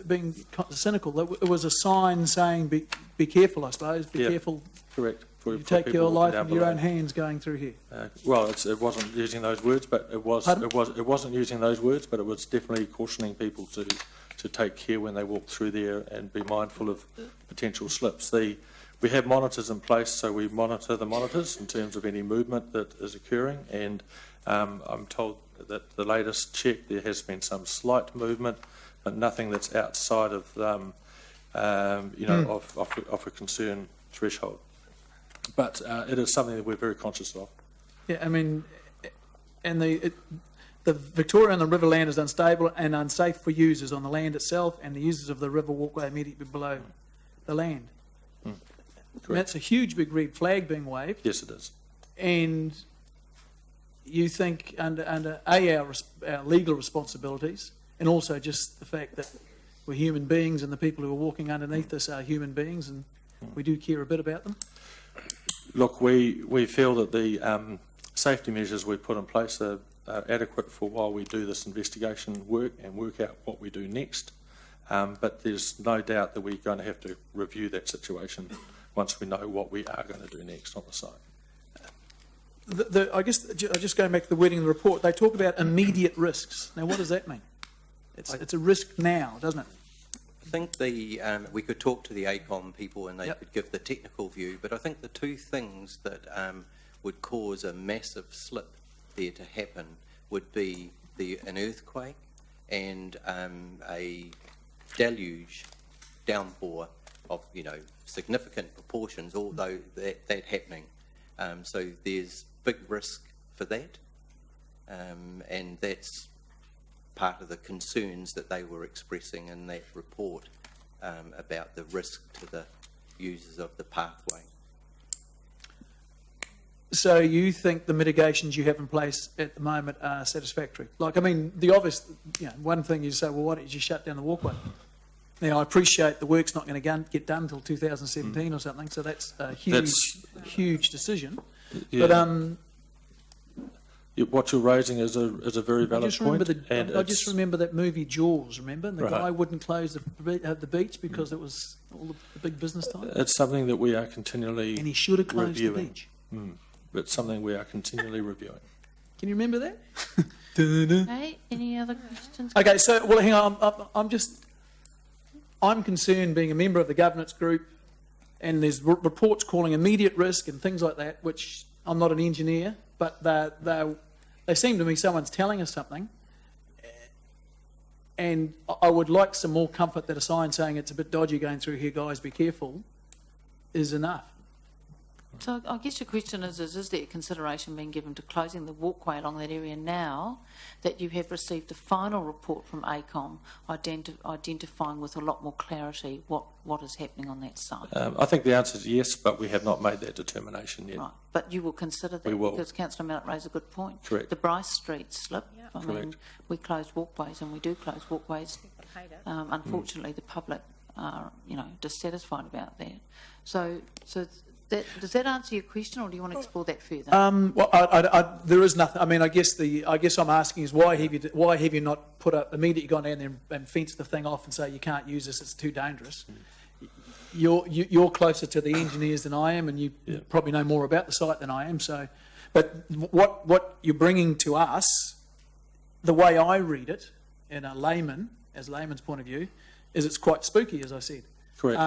being cynical, it was a sign saying be careful, I suppose, be careful. Correct. You take your life into your own hands going through here. Well, it wasn't using those words, but it wasn't using those words, but it was definitely cautioning people to take care when they walk through there and be mindful of potential slips. We have monitors in place, so we monitor the monitors in terms of any movement that is occurring, and I'm told that the latest check there has been some slight movement, but nothing that's outside of of a concern threshold. But it is something that we're very conscious of. Yeah, I mean, and the Victoria and the river land is unstable and unsafe for users on the land itself and the users of the river walkway immediately below the land. And that's a huge big red flag being waved. Yes, it is. And you think under our legal responsibilities, and also just the fact that we're human beings, and the people who are walking underneath us are human beings, and we do care a bit about them? Look, we feel that the safety measures we put in place are adequate for while we do this investigation work and work out what we do next. But there's no doubt that we're going to have to review that situation once we know what we are going to do next on the site. I guess, just going back to the wording of the report, they talk about immediate risks. Now, what does that mean? It's a risk now, doesn't it? I think we could talk to the ACOM people and they Yep. could give the technical view, but I think the two things that would cause a massive slip there to happen would be an earthquake and a deluge downpour of significant proportions, although that happening. So there's big risk for that, and that's part of the concerns that they were expressing in that report about the risk to the users of the pathway. So you think the mitigations you have in place at the moment are satisfactory? Like, I mean, the obvious, one thing you say, well, why don't you just shut down the walkway? Now, I appreciate the work's not going to get done until 2017 or something, so that's a huge decision. Yeah. But what you're raising is a very valid point. I just remember that movie Jaws, remember? And the Right. guy wouldn't close the beach because it was all the big business time. It's something that we are continually And he should have closed reviewing. the beach. It's something we are continually reviewing. Can you remember that? Okay, any other questions? Okay, so, well, hang on. I'm concerned, being a member of the governance group, and there's reports calling immediate risk and things like that, which I'm not an engineer, but they seem to me someone's telling us something. And I would like some more comfort that a sign saying it's a bit dodgy going through here, guys, be careful, is enough. So I guess your question is there consideration being given to closing the walkway along that area now that you have received a final report from ACOM identifying with a lot more clarity what is happening on that site? I think the answer is yes, but we have not made that determination yet. Right, but you will consider that? We will. Because Councillor Mallett raised a good point. Correct. The Bryce Street slip, I mean, Correct. we close walkways and we do close walkways. Unfortunately, the public are, dissatisfied about that. So does that answer your question, or do you want to explore that further? Well, there is nothing. I mean, I guess I'm asking is why have you not put up immediately gone down there and fenced the thing off and say you can't use this, it's too dangerous. You're closer to the engineers than I am, and you probably know more about the site than I am. So, but what you're bringing to us, the way I read it, as a layman's point of view, is it's quite spooky, as I said. Correct.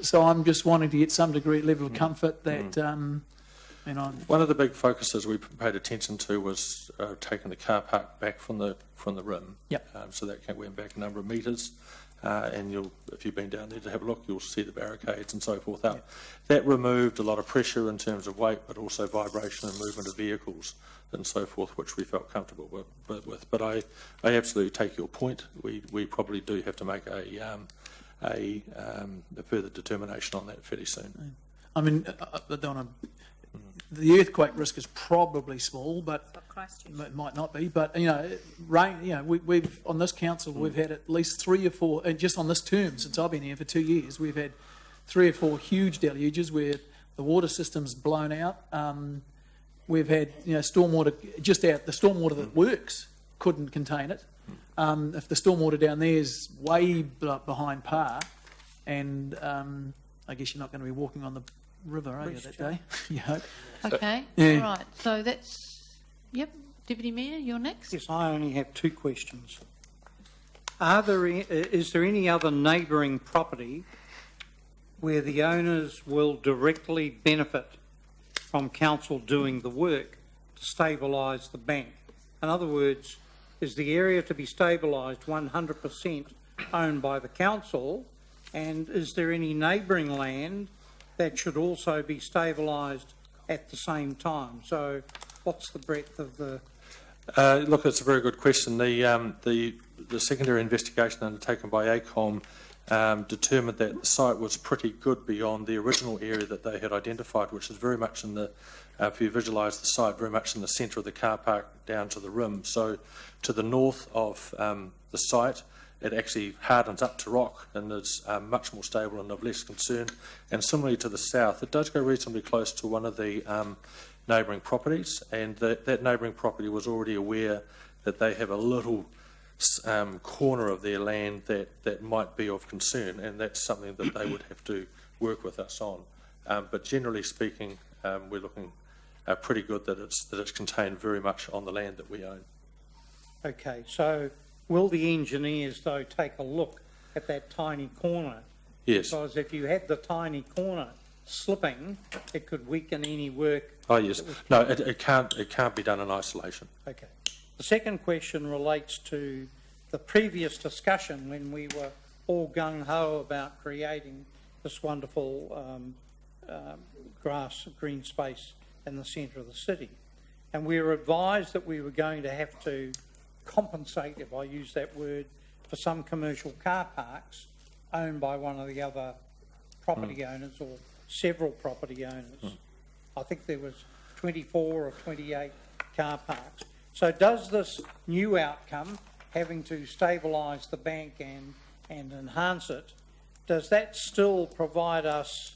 So I'm just wanting to get some degree level of comfort that, One of the big focuses we paid attention to was taking the car park back from the rim. Yep. So that went back a number of metres, and if you've been down there to have a look, you'll see the barricades and so forth up. Yep. That removed a lot of pressure in terms of weight, but also vibration and movement of vehicles and so forth, which we felt comfortable with. But I absolutely take your point. We probably do have to make a further determination on that fairly soon. I mean, the earthquake risk is probably small, but it might not be. But rain. We've on this council we've had at least 3 or 4, and just on this term since I've been here for 2 years, we've had 3 or 4 huge deluges where the water system's blown out. We've had stormwater the stormwater that works couldn't contain it. If the stormwater down there is way behind par, and I guess you're not going to be walking on the river, are you, that day? You hope. Okay, Yeah. right. So that's, Deputy Mayor, you're next. Yes, I only have 2 questions. Is there any other neighbouring property where the owners will directly benefit from council doing the work to stabilise the bank? In other words, is the area to be stabilised 100% owned by the council, and is there any neighbouring land that should also be stabilised at the same time? So what's the breadth of the... Look, it's a very good question. The secondary investigation undertaken by ACOM determined that the site was pretty good beyond the original area that they had identified, which is very much in the, if you visualise the site, very much in the centre of the car park down to the rim. So to the north of the site it actually hardens up to rock and is much more stable and of less concern. And similarly to the south, it does go reasonably close to one of the neighbouring properties, and that neighbouring property was already aware that they have a little corner of their land that might be of concern, and that's something that they would have to work with us on. But generally speaking, we're looking pretty good that it's contained very much on the land that we own. Okay, so will the engineers, though, take a look at that tiny corner? Yes. Because if you had the tiny corner slipping, it could weaken any work. Oh yes. No, it can't be done in isolation. Okay. The second question relates to the previous discussion when we were all gung-ho about creating this wonderful grass, green space in the centre of the city. And we were advised that we were going to have to compensate, if I use that word, for some commercial car parks owned by one of the other property owners or several property owners. I think there was 24 or 28 car parks. So does this new outcome, having to stabilise the bank and enhance it, does that still provide us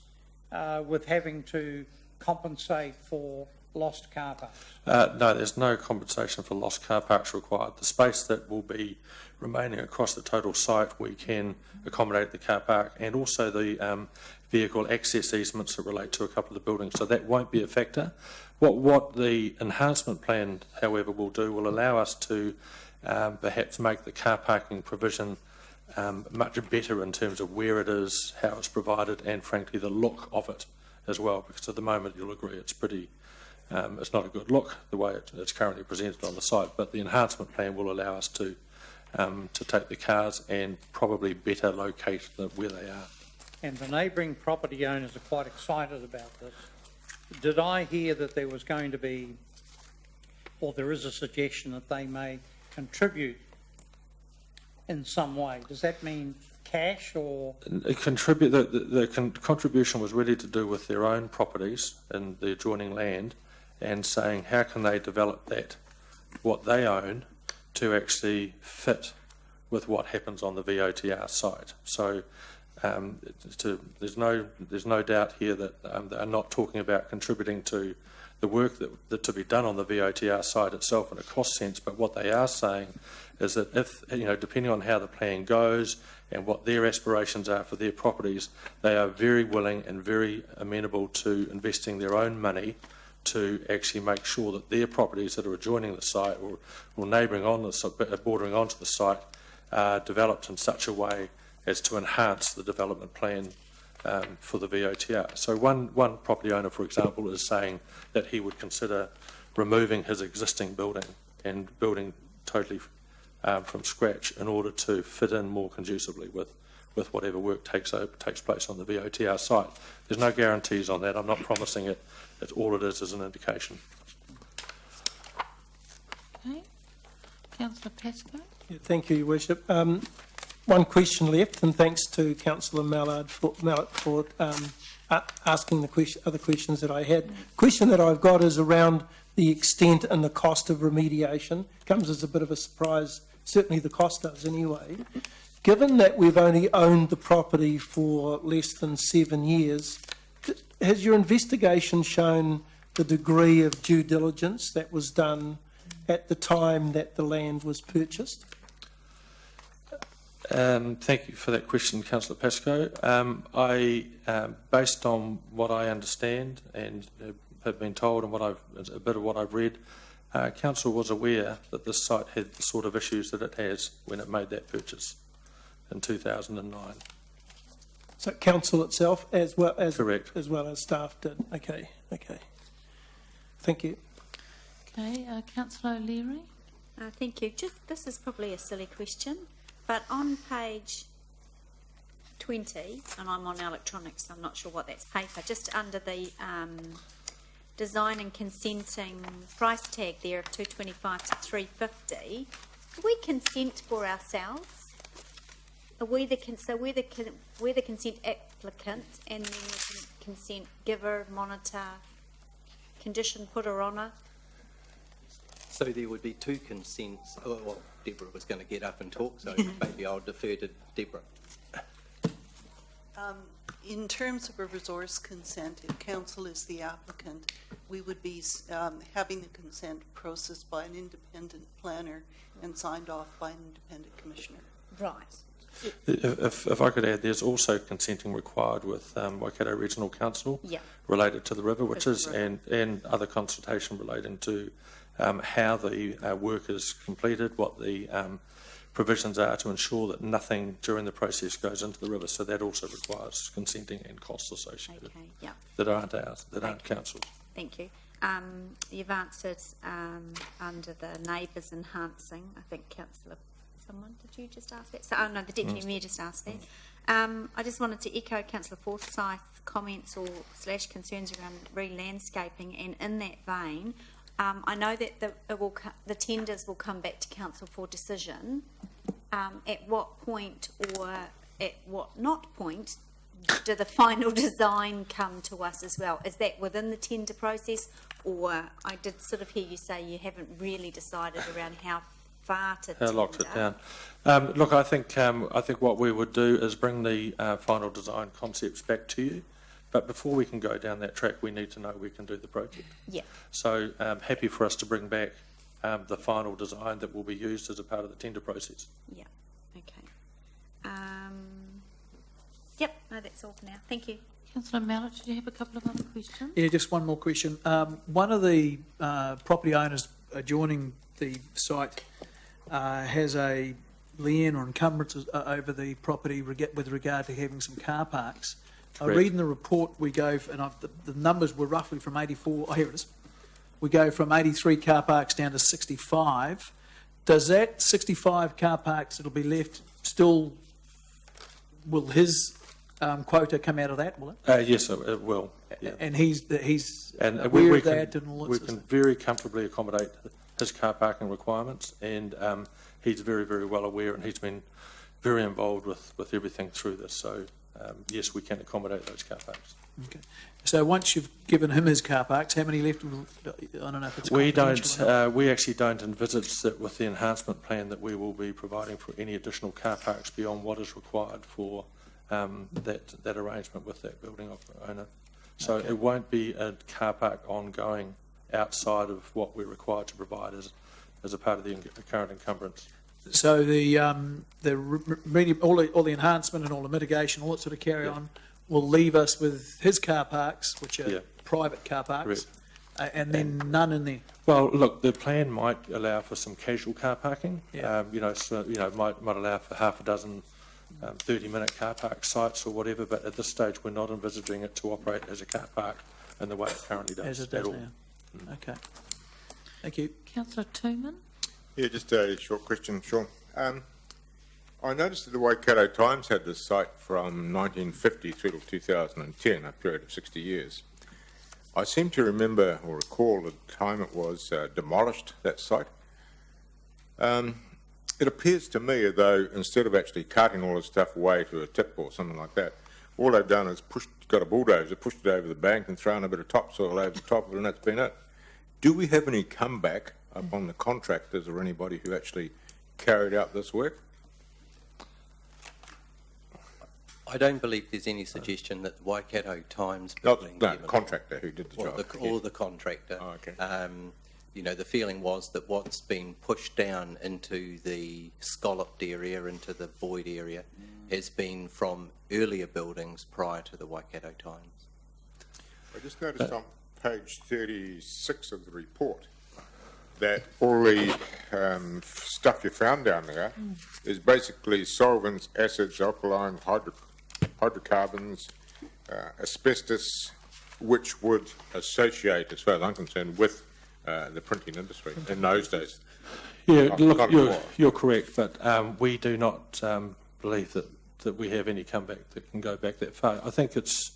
with having to compensate for lost car parks? No, there's no compensation for lost car parks required. The space that will be remaining across the total site, we can accommodate the car park and also the vehicle access easements that relate to a couple of the buildings, so that won't be a factor. What the enhancement plan, however, will do will allow us to perhaps make the car parking provision much better in terms of where it is, how it's provided, and frankly the look of it as well, because at the moment you'll agree it's pretty, it's not a good look the way it's currently presented on the site, but the enhancement plan will allow us to take the cars and probably better locate them where they are. And the neighbouring property owners are quite excited about this. Did I hear that there was going to be, or there is a suggestion that they may contribute in some way? Does that mean cash or? The contribution was really to do with their own properties and the adjoining land, and saying how can they develop that, what they own, to actually fit with what happens on the VOTR site. So there's no doubt here that they're not talking about contributing to the work that to be done on the VOTR site itself in a cost sense, but what they are saying is that if, depending on how the plan goes and what their aspirations are for their properties, they are very willing and very amenable to investing their own money to actually make sure that their properties that are adjoining the site or neighbouring on the site, bordering onto the site, are developed in such a way as to enhance the development plan for the VOTR. So one property owner, for example, is saying that he would consider removing his existing building and building totally from scratch in order to fit in more conducively with whatever work takes place on the VOTR site. There's no guarantees on that. I'm not promising it. It's all it is an indication. Okay. Councillor Pascoe. Yeah, thank you, Your Worship. One question left, and thanks to Councillor Mallard for asking the other questions that I had. The question that I've got is around the extent and the cost of remediation. Comes as a bit of a surprise, certainly the cost does anyway. Given that we've only owned the property for less than 7 years, has your investigation shown the degree of due diligence that was done at the time that the land was purchased? Thank you for that question, Councillor Pascoe. Based on what I understand and have been told and a bit of what I've read, Council was aware that this site had the sort of issues that it has when it made that purchase in 2009. So Council itself, as well as correct, as well as staff did. Okay. Thank you. Okay, Councillor O'Leary. Thank you. This is probably a silly question, but on page 20, and I'm on electronics, I'm not sure what that's paper, just under the design and consenting price tag there of 225 to 350, do we consent for ourselves? Are we the we're the consent applicant, and then the consent giver, monitor, condition putter on it? So there would be two consents. Oh, well, Deborah was going to get up and talk, so maybe I'll defer to Deborah. In terms of a resource consent, if council is the applicant, we would be having the consent processed by an independent planner and signed off by an independent commissioner. Right. If I could add, there's also consenting required with Waikato Regional Council related to the river, which is, and other consultation relating to how the work is completed, what the provisions are to ensure that nothing during the process goes into the river. So that also requires consenting and costs associated that aren't ours, that aren't council. Thank you. You've answered under the neighbours enhancing. I think Councillor, someone, did you just ask that? So, oh no, the Deputy Mayor just asked that. I just wanted to echo Councillor Forsyth's comments or / concerns around re-landscaping, and in that vein, I know that the tenders will come back to council for decision. At what point or at what not point do the final design come to us as well? Is that within the tender process, or I did sort of hear you say you haven't really decided around how far to tender? Locked it down. Look, I think what we would do is bring the final design concepts back to you. But before we can go down that track, we need to know we can do the project. Yeah. So happy for us to bring back the final design that will be used as a part of the tender process. Yeah. Okay. Yep. No, that's all for now. Thank you. Councillor Mallett, did you have a couple of other questions? Yeah, just one more question. One of the property owners adjoining the site has a lien or encumbrance over the property with regard to having some car parks. I read in the report we go, and the numbers were roughly from 84, oh, here it is. We go from 83 car parks down to 65. Does that 65 car parks that'll be left still, will his quota come out of that, will it? Yes, it will. Yeah. And he's and aware we of that and all that we sort of can very comfortably accommodate his car parking requirements, and he's very, very well aware, and he's been very involved with everything through this. So yes, we can accommodate those car parks. Okay. So once you've given him his car parks, how many left? I don't know if it's we don't. We actually don't envisage that with the enhancement plan that we will be providing for any additional car parks beyond what is required for that arrangement with that building owner. So it won't be a car park ongoing outside of what we're required to provide as a part of the current encumbrance. So all the enhancement and all the mitigation, all that sort of carry on, will leave us with his car parks, which are private car parks, and then none in there. Well, look, the plan might allow for some casual car parking. Yeah. Might allow for half a dozen 30-minute car park sites or whatever. But at this stage, we're not envisaging it to operate as a car park in the way it currently does. As it does now. Okay. Thank you, Councillor Tooman. Yeah, just a short question, Sean. I noticed that the Waikato Times had this site from 1950 through to 2010, a period of 60 years. I seem to remember or recall the time it was demolished, that site. It appears to me as though instead of actually carting all this stuff away to a tip or something like that, all they've done is got a bulldozer, pushed it over the bank and thrown a bit of topsoil over the top of it, and that's been it. Do we have any comeback upon the contractors or anybody who actually carried out this work? I don't believe there's any suggestion that the Waikato Times building... No, contractor who did the job. Or the contractor. Oh, okay. The feeling was that what's been pushed down into the scalloped area, into the void area, has been from earlier buildings prior to the Waikato Times. I just noticed on page 36 of the report that all the stuff you found down there is basically solvents, acids, alkalines, hydrocarbons, asbestos, which would associate, as far as I'm concerned, with the printing industry in those days. Yeah, look, you're correct, but we do not believe that we have any comeback that can go back that far. I think it's,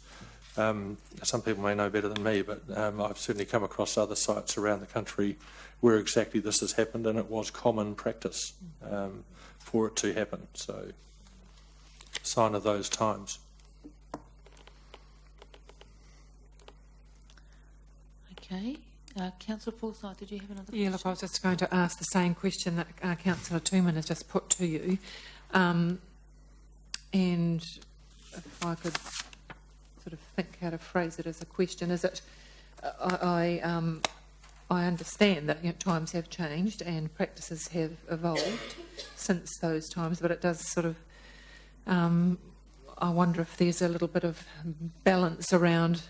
some people may know better than me, but I've certainly come across other sites around the country where exactly this has happened, and it was common practice for it to happen. So, sign of those times. Okay. Councillor Forsyth, did you have another question? Yeah, look, I was just going to ask the same question that Councillor Tooman has just put to you. And if I could sort of think how to phrase it as a question, is it, I understand that times have changed and practices have evolved since those times, but it does sort of, I wonder if there's a little bit of balance around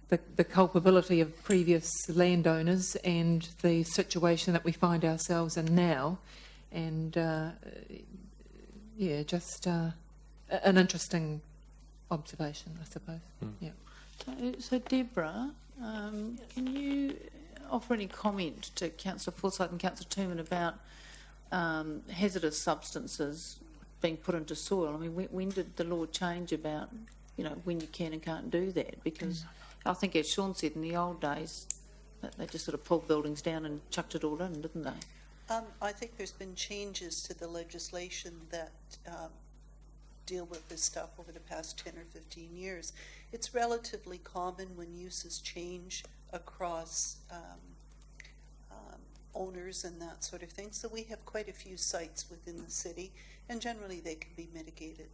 the culpability of previous landowners and the situation that we find ourselves in now. And, yeah, just an interesting observation, I suppose. Yeah. So Deborah, can you offer any comment to Councillor Forsyth and Councillor Tooman about hazardous substances being put into soil? I mean, when did the law change about, when you can and can't do that? Because I think, as Sean said, in the old days, they just sort of pulled buildings down and chucked it all in, didn't they? I think there's been changes to the legislation that deal with this stuff over the past 10 or 15 years. It's relatively common when uses change across owners and that sort of thing. So we have quite a few sites within the city, and generally they can be mitigated.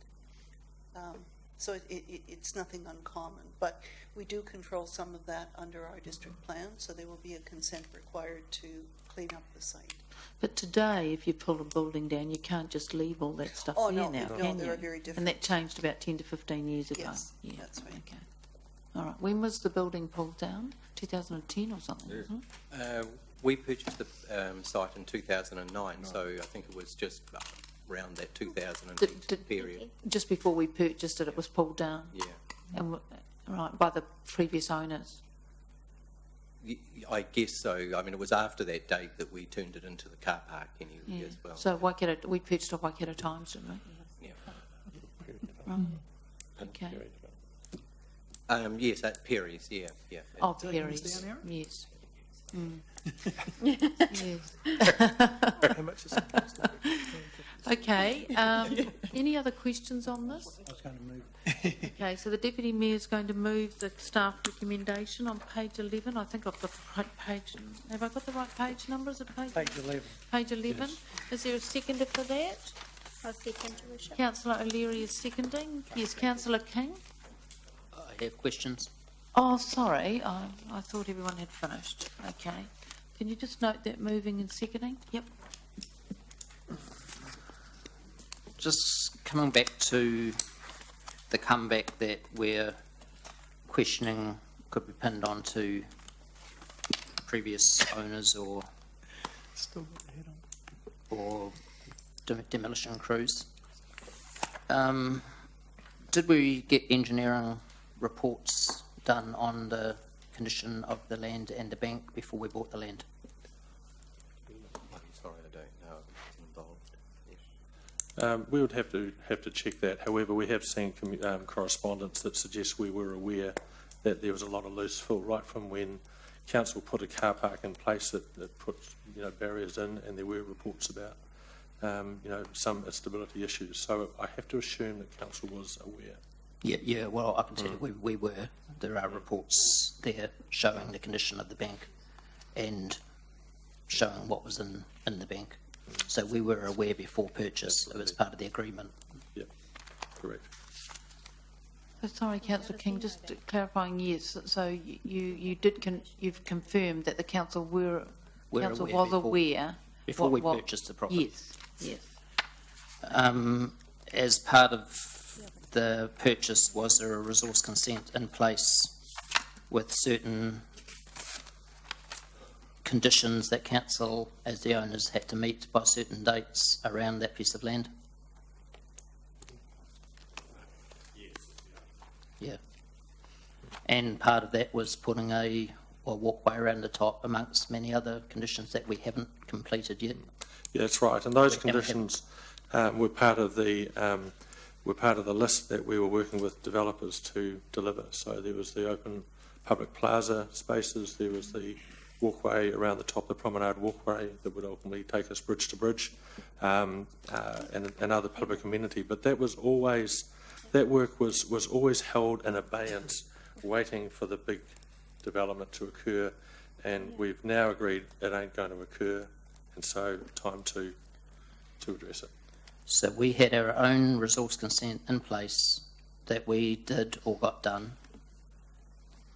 So it's nothing uncommon, but we do control some of that under our district plan, so there will be a consent required to clean up the site. But today, if you pull a building down, you can't just leave all that stuff there now, can there you? are very different. And that changed about 10 to 15 years ago. Yes, yeah, that's right. Okay. All right. When was the building pulled down? 2010 or something, wasn't it? We purchased the site in 2009, so I think it was just around that 2008 period. Just before we purchased it, it was pulled down? Yeah. And right, by the previous owners? I guess so. I mean, it was after that date that we turned it into the car park anyway as well. So Waikato, we purchased off Waikato Times, didn't we? Yeah. Right. Okay. Yes, at Perry's, yeah. Oh, Perry's, yes. Yes. How much is it? Okay, any other questions on this? I was going to move. Okay, so the Deputy Mayor is going to move the staff recommendation on page 11. I think I've got the right page. Have I got the right page number? Is it page 11? Page 11. Yes. Is there a seconder for that? I'll second, Your Worship. Councillor O'Leary is seconding. Yes, Councillor King. I have questions. Oh, sorry. I thought everyone had finished. Okay. Can you just note that moving and seconding? Yep. Just coming back to the comeback that we're questioning could be pinned onto previous owners or demolition crews. Did we get engineering reports done on the condition of the land and the bank before we bought the land? Sorry, I don't know. It's involved. We would have to check that. However, we have seen correspondence that suggests we were aware that there was a lot of loose fill right from when council put a car park in place that put barriers in, and there were reports about some instability issues. So I have to assume that council was aware. Yeah. Well, I can tell you we were. There are reports there showing the condition of the bank and showing what was in the bank. So we were aware before purchase. It was part of the agreement. Yeah, correct. Sorry, Councillor King, just clarifying, yes. So you've confirmed that the council was aware before we purchased the property. Yes. As part of the purchase, was there a resource consent in place with certain conditions that council, as the owners, had to meet by certain dates around that piece of land? Yeah. And part of that was putting a walkway around the top, amongst many other conditions that we haven't completed yet. Yeah, that's right. And those conditions were part of the list that we were working with developers to deliver. So there was the open public plaza spaces, there was the walkway around the top, the promenade walkway that would ultimately take us bridge to bridge, and other public amenity. But that work was always held in abeyance, waiting for the big development to occur. and we've now agreed it ain't going to occur, and so time to address it. So we had our own resource consent in place that we did or got done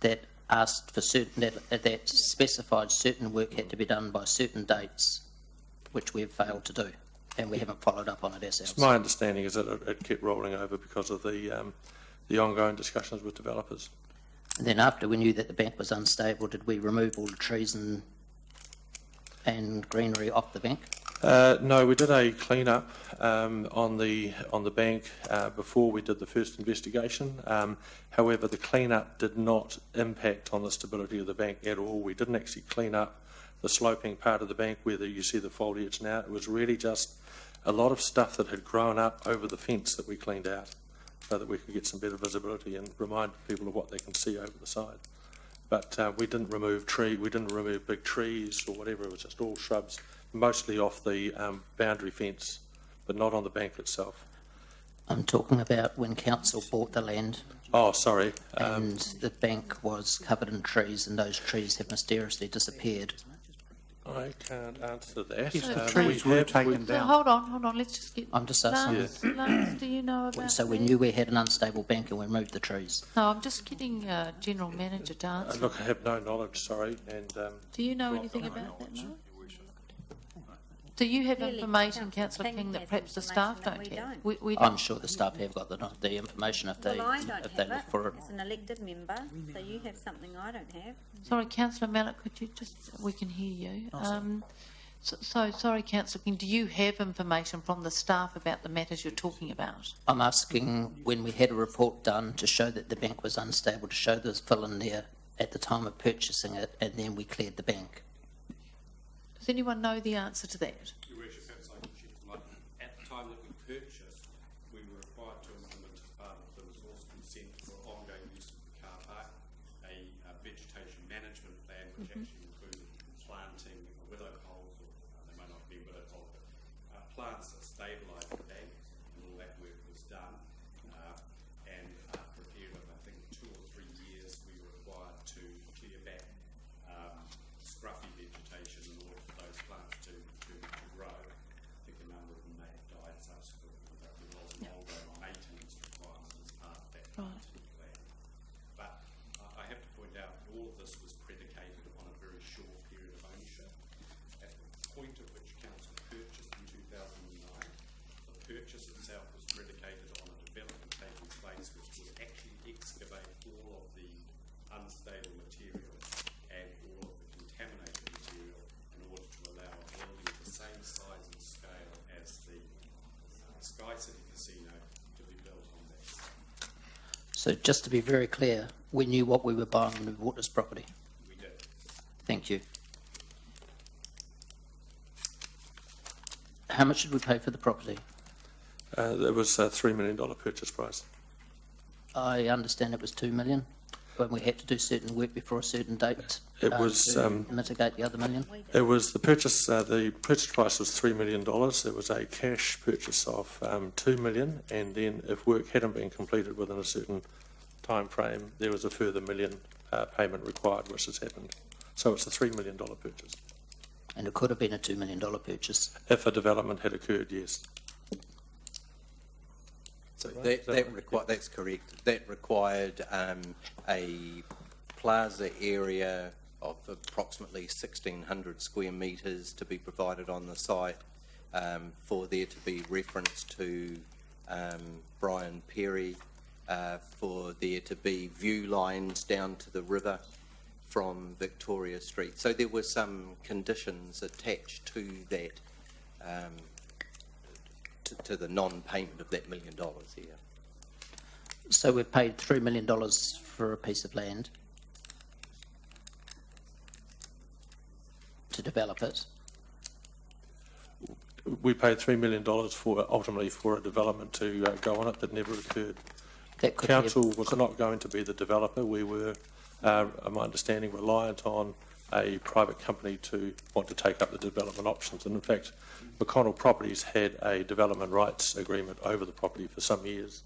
that asked for certain, that specified certain work had to be done by certain dates, which we've failed to do, and we haven't followed up on it ourselves. It's my understanding is that it kept rolling over because of the ongoing discussions with developers. And then after we knew that the bank was unstable, did we remove all the trees and greenery off the bank? No, we did a clean-up on the bank before we did the first investigation. However, the clean-up did not impact on the stability of the bank at all. We didn't actually clean up the sloping part of the bank where you see the foliage now. It was really just a lot of stuff that had grown up over the fence that we cleaned out so that we could get some better visibility and remind people of what they can see over the side. But we didn't remove big trees or whatever. It was just all shrubs, mostly off the boundary fence, but not on the bank itself. I'm talking about when council bought the land. Oh, sorry. And the bank was covered in trees, and those trees have mysteriously disappeared. I can't answer that. Yes, the trees were taken down. Hold on, let's just get... I'm just asking. Lance, do you know about So we that? knew we had an unstable bank and we removed the trees. No, I'm just getting General Manager to answer. Look, I have no knowledge, sorry. And Do you know anything about that, Mark? Do you have information, Councillor King, that perhaps the staff don't have? We I'm don't. sure the staff have got the information if they Well, I don't if they have look it for it. as an elected member, so you have something I don't have. Sorry, Councillor Mallett, could you just... We can hear you. Sorry, Councillor King, do you have information from the staff about the matters you're talking about? I'm asking when we had a report done to show that the bank was unstable, to show there's fill in there at the time of purchasing it, and then we cleared the bank. Does anyone know the answer to that? Your Worship, perhaps I can shed some light. At the time that we purchased, we were required to implement as part of the resource consent for ongoing use of the car park a vegetation management plan which actually included planting willow poles, or they may not be willow poles, but plants that stabilise the bank, and all that work was done. And after a period of, I think, 2 or 3 years, we were required to clear back scruffy vegetation in order for those plants to grow. I think a number of them may have died subsequently, but there was an ongoing maintenance requirement as part of that planting plan. But I have to point out all of this was predicated on a very short period of ownership. At the point at which Council purchased in 2009, the purchase itself was predicated on a development taking place which would actually excavate all of the unstable material and all of the contaminated material in order to allow a building of the same size and scale as the Sky City Casino to be built on that. So just to be very clear, we knew what we were buying when we bought this property. We did. Thank you. How much did we pay for the property? there was a $3 million purchase price. I understand it was 2 million when we had to do certain work before a certain date. It was to mitigate the other million. It was the purchase price was $3 million. There was a cash purchase of $2 million, and then if work hadn't been completed within a certain time frame, there was a further $1 million payment required, which has happened. So it's a $3 million purchase. And it could have been a $2 million purchase. If a development had occurred, yes. So that's correct. That required a plaza area of approximately 1,600 square metres to be provided on the site, for there to be reference to Brian Perry, for there to be view lines down to the river from Victoria Street. So there were some conditions attached to that, to the non-payment of that $1 million here. So we've paid $3 million for a piece of land to develop it. We paid $3 million ultimately for a development to go on it that never occurred. That could Council was not going to be the developer. We were, my understanding, reliant on a private company to want to take up the development options. And in fact, McConnell Properties had a development rights agreement over the property for some years,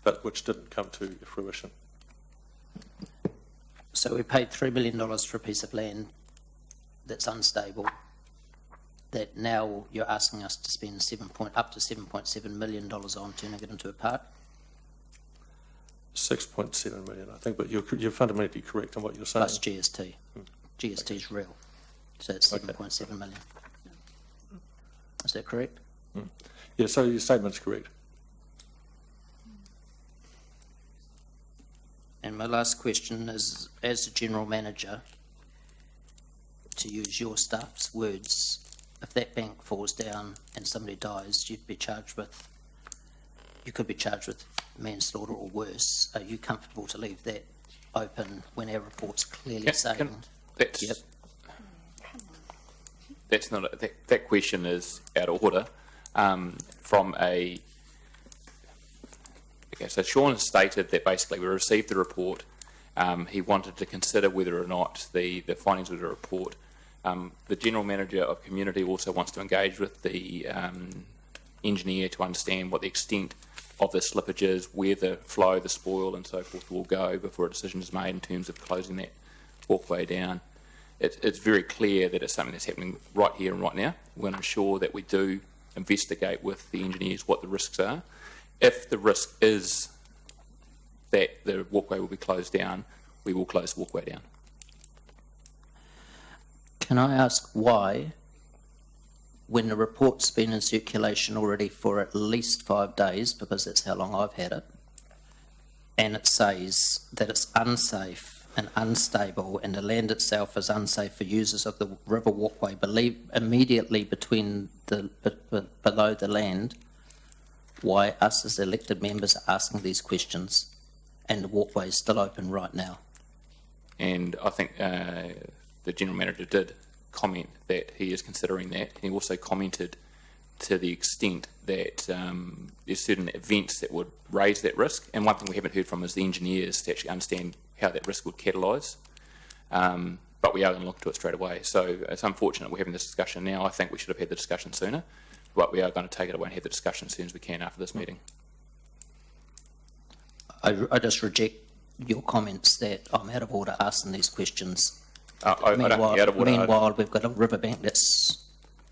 but which didn't come to fruition. So we paid $3 million for a piece of land that's unstable, that now you're asking us to spend up to $7.7 million on turning it into a park? 6.7 million, I think, but you're fundamentally correct on what you're saying. Plus GST. GST is real, so it's 7.7 million. Is that correct? Yeah, so your statement's correct. And my last question is, as the general manager, to use your staff's words, if that bank falls down and somebody dies, you could be charged with manslaughter or worse. Are you comfortable to leave that open when our report's clearly saying? That's not that question is out of order. So Sean has stated that basically we received the report. He wanted to consider whether or not the findings of the report. The General Manager of Community also wants to engage with the engineer to understand what the extent of the slippage is, where the flow, the spoil and so forth will go before a decision is made in terms of closing that walkway down. It's very clear that it's something that's happening right here and right now. We're going to ensure that we do investigate with the engineers what the risks are. If the risk is that the walkway will be closed down, we will close the walkway down. Can I ask why, when the report's been in circulation already for at least 5 days, because that's how long I've had it, and it says that it's unsafe and unstable and the land itself is unsafe for users of the river walkway immediately between below the land, why us as elected members are asking these questions and the walkway is still open right now? And I think the General Manager did comment that he is considering that. He also commented to the extent that there's certain events that would raise that risk. And one thing we haven't heard from is the engineers to actually understand how that risk would catalyse. But we are going to look into it straight away. So it's unfortunate we're having this discussion now. I think we should have had the discussion sooner. But we are going to take it away and have the discussion as soon as we can after this meeting. I just reject your comments that I'm out of order asking these questions. Meanwhile, we've got a riverbank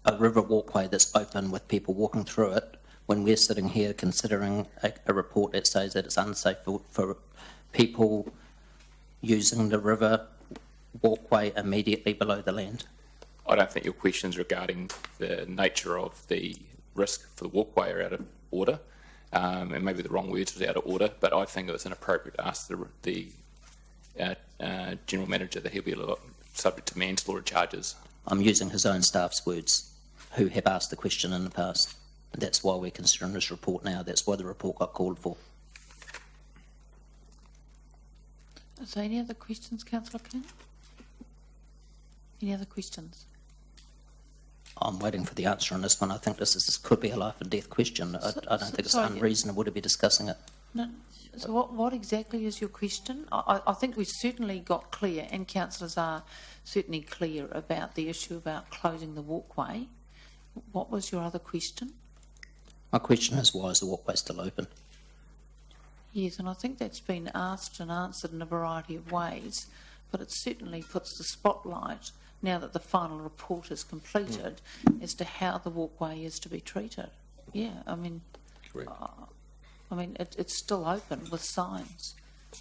a river walkway that's open with people walking through it, when we're sitting here considering a report that says that it's unsafe for people using the river walkway immediately below the land. I don't think your questions regarding the nature of the risk for the walkway are out of order, and maybe the wrong words was out of order, but I think it was inappropriate to ask the General Manager that he'll be subject to manslaughter charges. I'm using his own staff's words, who have asked the question in the past. And that's why we're considering this report now. That's why the report got called for. Is there any other questions, Councillor King? Any other questions? I'm waiting for the answer on this one. I think this could be a life and death question. I don't think it's unreasonable to be discussing it. No. So what exactly is your question? I think we certainly got clear, and councillors are certainly clear about the issue about closing the walkway. What was your other question? My question is, why is the walkway still open? Yes, and I think that's been asked and answered in a variety of ways, but it certainly puts the spotlight, now that the final report is completed, as to how the walkway is to be treated. Yeah, I mean, it's still open with signs,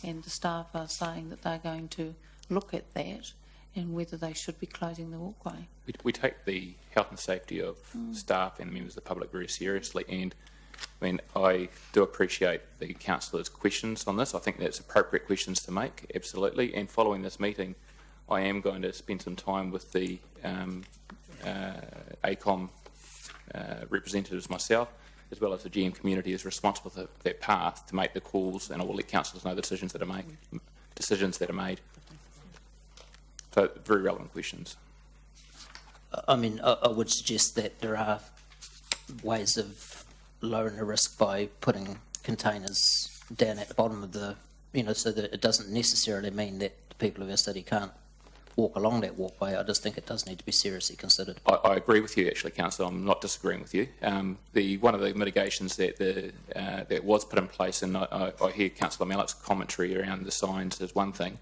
and the staff are saying that they're going to look at that and whether they should be closing the walkway. We take the health and safety of staff and members of the public very seriously, and I do appreciate the councillors' questions on this. I think that's appropriate questions to make, absolutely. And following this meeting, I am going to spend some time with the ACOM representatives myself, as well as the GM community is responsible for that path to make the calls, and I will let councillors know the decisions that are made. So, very relevant questions. I mean, I would suggest that there are ways of lowering the risk by putting containers down at the bottom of the, so that it doesn't necessarily mean that the people of our city can't walk along that walkway. I just think it does need to be seriously considered. I agree with you, actually, Councillor. I'm not disagreeing with you. One of the mitigations that was put in place, and I hear Councillor Mallett's commentary around the signs as one thing.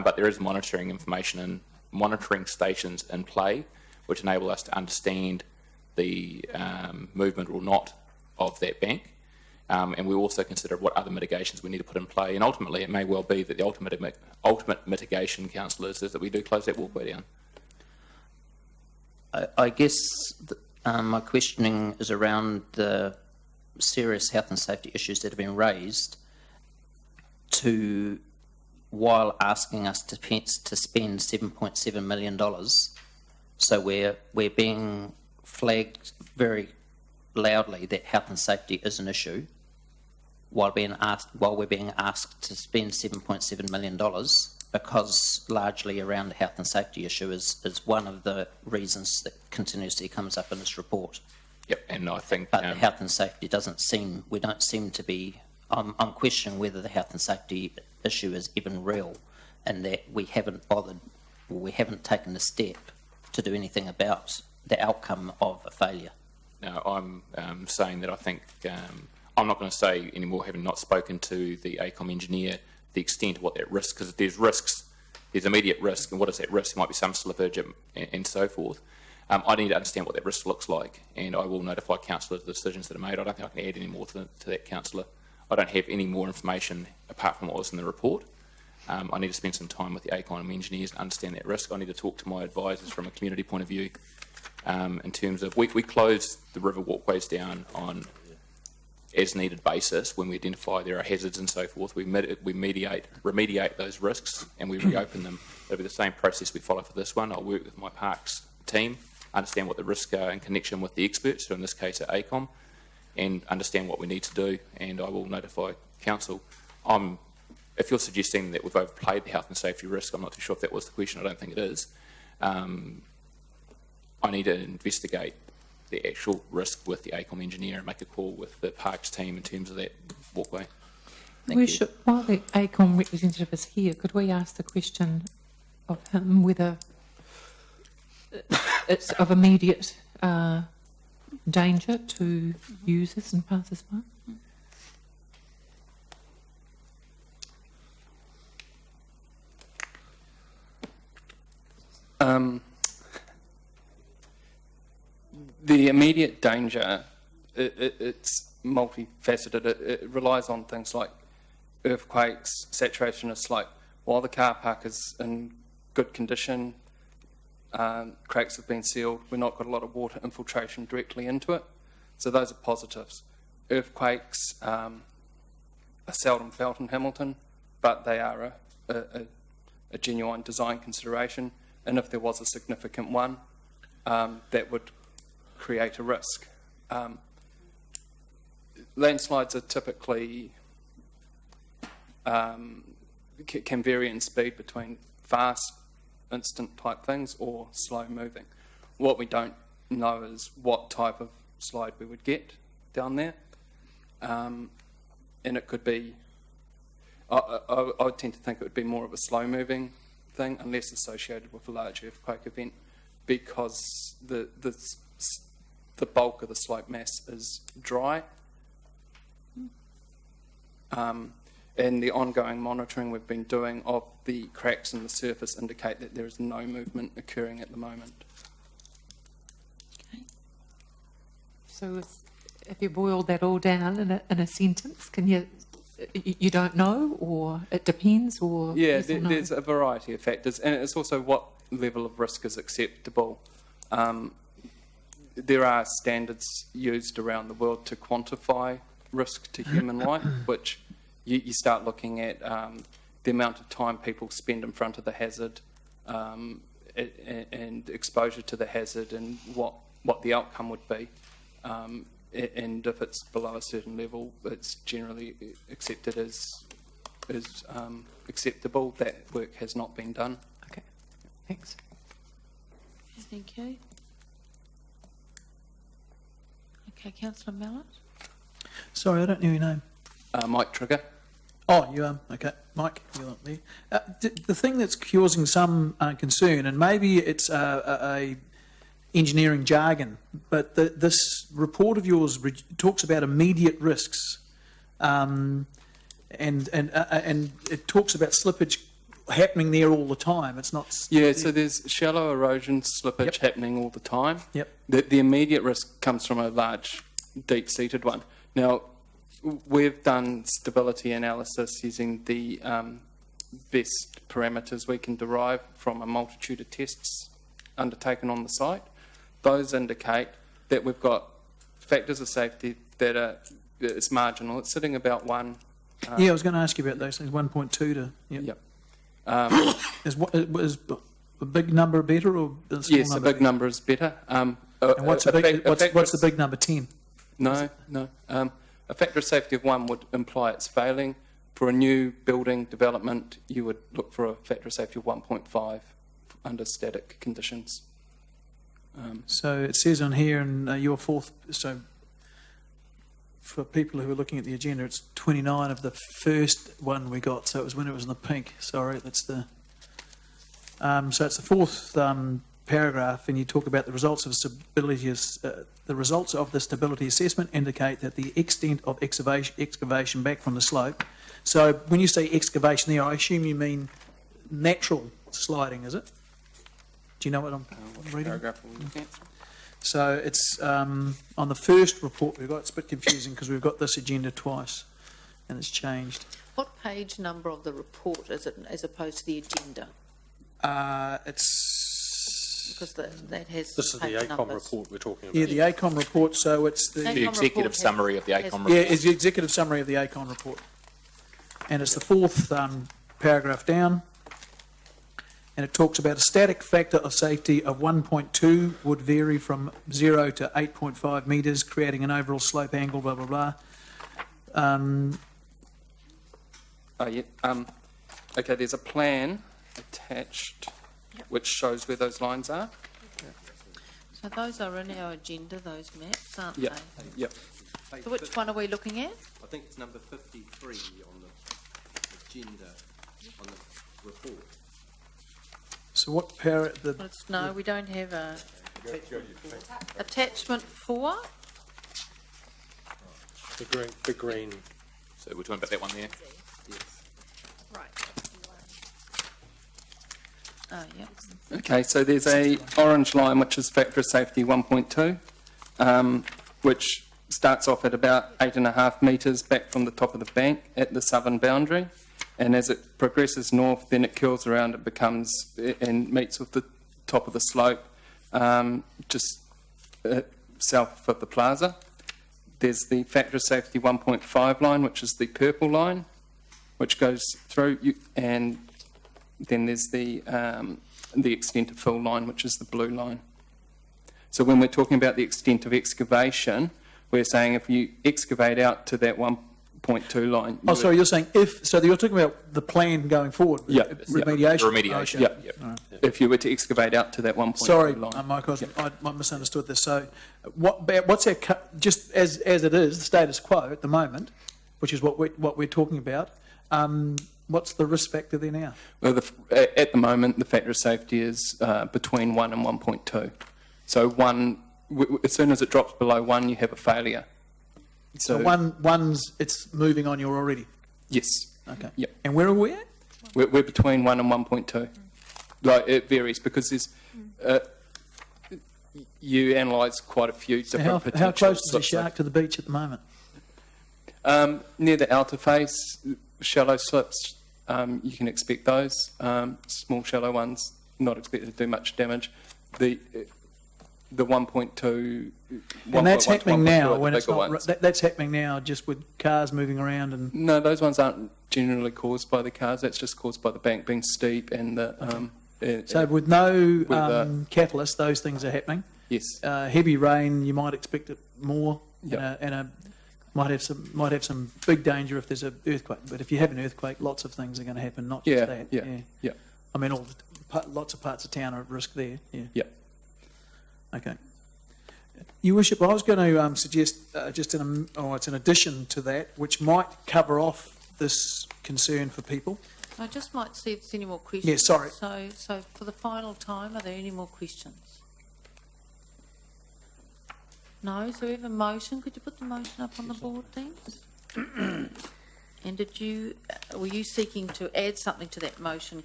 but there is monitoring information and monitoring stations in play, which enable us to understand the movement or not of that bank. And we also consider what other mitigations we need to put in play. And ultimately, it may well be that the ultimate mitigation, councillors, is that we do close that walkway down. I guess my questioning is around the serious health and safety issues that have been raised while asking us to spend $7.7 million. So we're being flagged very loudly that health and safety is an issue while we're being asked to spend $7.7 million, because largely around the health and safety issue is one of the reasons that continuously comes up in this report. Yep, and I think... But the health and safety we don't seem to be... I'm questioning whether the health and safety issue is even real, and that we haven't bothered, or we haven't taken the step to do anything about the outcome of a failure. No, I'm saying that I think... I'm not going to say anymore, having not spoken to the ACOM engineer, the extent of what that risk, because there's risks, there's immediate risk, and what is that risk? There might be some slippage and so forth. I need to understand what that risk looks like, and I will notify councillors of the decisions that are made. I don't think I can add any more to that, councillor. I don't have any more information apart from what was in the report. I need to spend some time with the ACOM engineers and understand that risk. I need to talk to my advisors from a community point of view in terms of we close the river walkways down on as needed basis when we identify there are hazards and so forth. We remediate those risks and we reopen them. It'll be the same process we follow for this one. I'll work with my parks team, understand what the risks are in connection with the experts, so in this case at ACOM, and understand what we need to do, and I will notify council. If you're suggesting that we've overplayed the health and safety risk, I'm not too sure if that was the question. I don't think it is. I need to investigate the actual risk with the ACOM engineer and make a call with the parks team in terms of that walkway. While the ACOM representative is here, could we ask the question of him whether it's of immediate danger to users and passers-by? The immediate danger, it's multifaceted. It relies on things like earthquakes, saturation of slope. While the car park is in good condition, cracks have been sealed, we've not got a lot of water infiltration directly into it. So those are positives. Earthquakes are seldom felt in Hamilton, but they are a genuine design consideration. And if there was a significant one, that would create a risk. Landslides are typically can vary in speed between fast, instant type things or slow moving. What we don't know is what type of slide we would get down there, and it could be. I would tend to think it would be more of a slow moving thing, unless associated with a large earthquake event, because the bulk of the slope mass is dry. And the ongoing monitoring we've been doing of the cracks in the surface indicate that there is no movement occurring at the moment. Okay. So if you boil that all down in a sentence, can you don't know, or it depends, or yeah, yes or no? There's a variety of factors, and it's also what level of risk is acceptable. There are standards used around the world to quantify risk to human life, which you start looking at the amount of time people spend in front of the hazard and exposure to the hazard and what the outcome would be. And if it's below a certain level, it's generally accepted as acceptable. That work has not been done. Okay, thanks. Thank you. Okay, Councillor Mallett. Sorry, I don't know your name. Mike Trigger. Oh, you are? Okay. Mike, you're not there. The thing that's causing some concern, and maybe it's a engineering jargon, but this report of yours talks about immediate risks, and it talks about slippage. happening there all the time. It's not. Yeah, so there's shallow erosion slippage happening all the time. Yep. The immediate risk comes from a large, deep-seated one. Now, we've done stability analysis using the best parameters we can derive from a multitude of tests undertaken on the site. Those indicate that we've got factors of safety that are, it's marginal. It's sitting about 1. Yeah, I was going to ask you about those things. 1.2 to. Yep. Is a big number better or a small Yes, number? a big number is better. And what's the big number? 10. No. A factor of safety of 1 would imply it's failing. For a new building development, you would look for a factor of safety of 1.5 under static conditions. So it says on here, and your fourth. So for people who are looking at the agenda, it's 29 of the first one we got. So it was when it was in the pink. Sorry, that's the. So it's the fourth paragraph, and you talk about the results of stability. The results of the stability assessment indicate that the extent of excavation back from the slope. So when you say excavation there, I assume you mean natural sliding, is it? Do you know what I'm reading? So it's on the first report we've got. It's a bit confusing because we've got this agenda twice, and it's changed. What page number of the report is it as opposed to the agenda? It's because that has. This is the page ACOM numbers. report we're talking about. Yeah, the ACOM report. So it's the executive summary of the ACOM report. Yeah, it's the executive summary of the ACOM report, and it's the fourth paragraph down. And it talks about a static factor of safety of 1.2 would vary from 0 to 8.5 metres, creating an overall slope angle, blah, blah, blah. Okay, there's a plan attached which shows where those lines are. So those are in our agenda, those maps, aren't Yep. they? Yep. So which one are we looking at? I think it's number 53 on the agenda, on the report. So what No, we don't have a attachment 4. The green. So we're talking about that one there. Yes. Right. Oh, yeah. Okay, so there's a orange line which is factor of safety 1.2, which starts off at about 8.5 metres back from the top of the bank at the southern boundary, and as it progresses north, then it curls around, it becomes and meets with the top of the slope just south of the plaza. There's the factor of safety 1.5 line, which is the purple line, which goes through, and then there's the extent of fill line, which is the blue line. So when we're talking about the extent of excavation, we're saying if you excavate out to that 1.2 line. Oh, sorry, you're saying if, so you're talking about the plan going forward? Yeah. Remediation? Remediation. Okay. Yeah. All right. If you were to excavate out to that 1.2 Sorry, line. Mike, I misunderstood this. So what's our, just as it is, the status quo at the moment, which is what we're talking about, what's the risk factor there now? Well, at the moment, the factor of safety is between 1 and 1.2. So 1, as soon as it drops below 1, you have a failure. So it's moving on you already? Yes. Okay. Yep. And where are we at? We're between 1 and 1.2. Like, it varies because there's you analyse quite a few different potential. How close is the slips. shark to the beach at the moment? Near the outer face, shallow slips, you can expect those. Small shallow ones, not expected to do much damage. The 1.2, And that's 1.1 to happening 1.2 now are the when it's bigger not. ones. That's happening now just with cars moving around and. No, those ones aren't generally caused by the cars. That's just caused by the bank being steep and the. So with no catalyst, those things are happening. Yes. Heavy rain, you might expect it more, Yep. and might have some big danger if there's an earthquake. But if you have an earthquake, lots of things are going to happen, not just that. Yeah. I mean, lots of parts of town are at risk there. Yeah. Yeah. Okay. Your Worship, I was going to suggest it's in addition to that, which might cover off this concern for people. I just might see if there's any more questions. Yeah, sorry. So for the final time, are there any more questions? No? So we have a motion. Could you put the motion up on the board, please? And were you seeking to add something to that motion,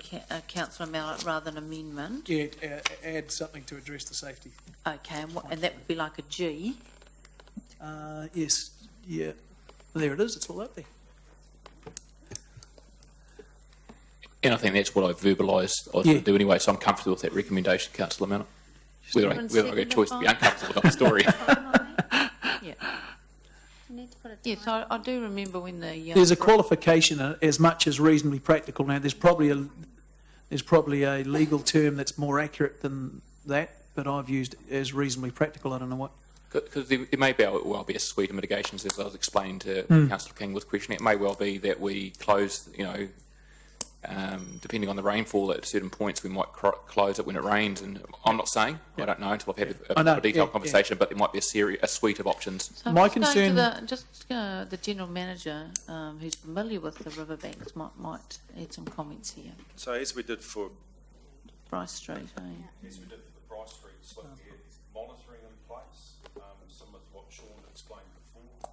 Councillor Mallett, rather than amendment? Yeah, add something to address the safety. Okay, and that would be like a G? Yes, yeah. There it is, it's all up there. And I think that's what I verbalised I was going to do anyway, so I'm comfortable with that recommendation, Councillor Mallett. Whether I get a choice to be uncomfortable with the story. Yeah. Yes, I do remember when the... There's a qualification as much as reasonably practical. Now, there's probably a legal term that's more accurate than that, but I've used as reasonably practical. I don't know what. Because there may well be a suite of mitigations, as I was explaining to Councillor King with questioning. It may well be that we close, depending on the rainfall at certain points, we might close it when it rains. And I'm not saying, I don't know until I've had a detailed conversation, but there might be a suite of options. So my concern, the general manager, who's familiar with the riverbanks, might add some comments here. So as we did for Bryce Street, As we did for the Bryce Street slip, we had monitoring in place, similar to what Sean explained before.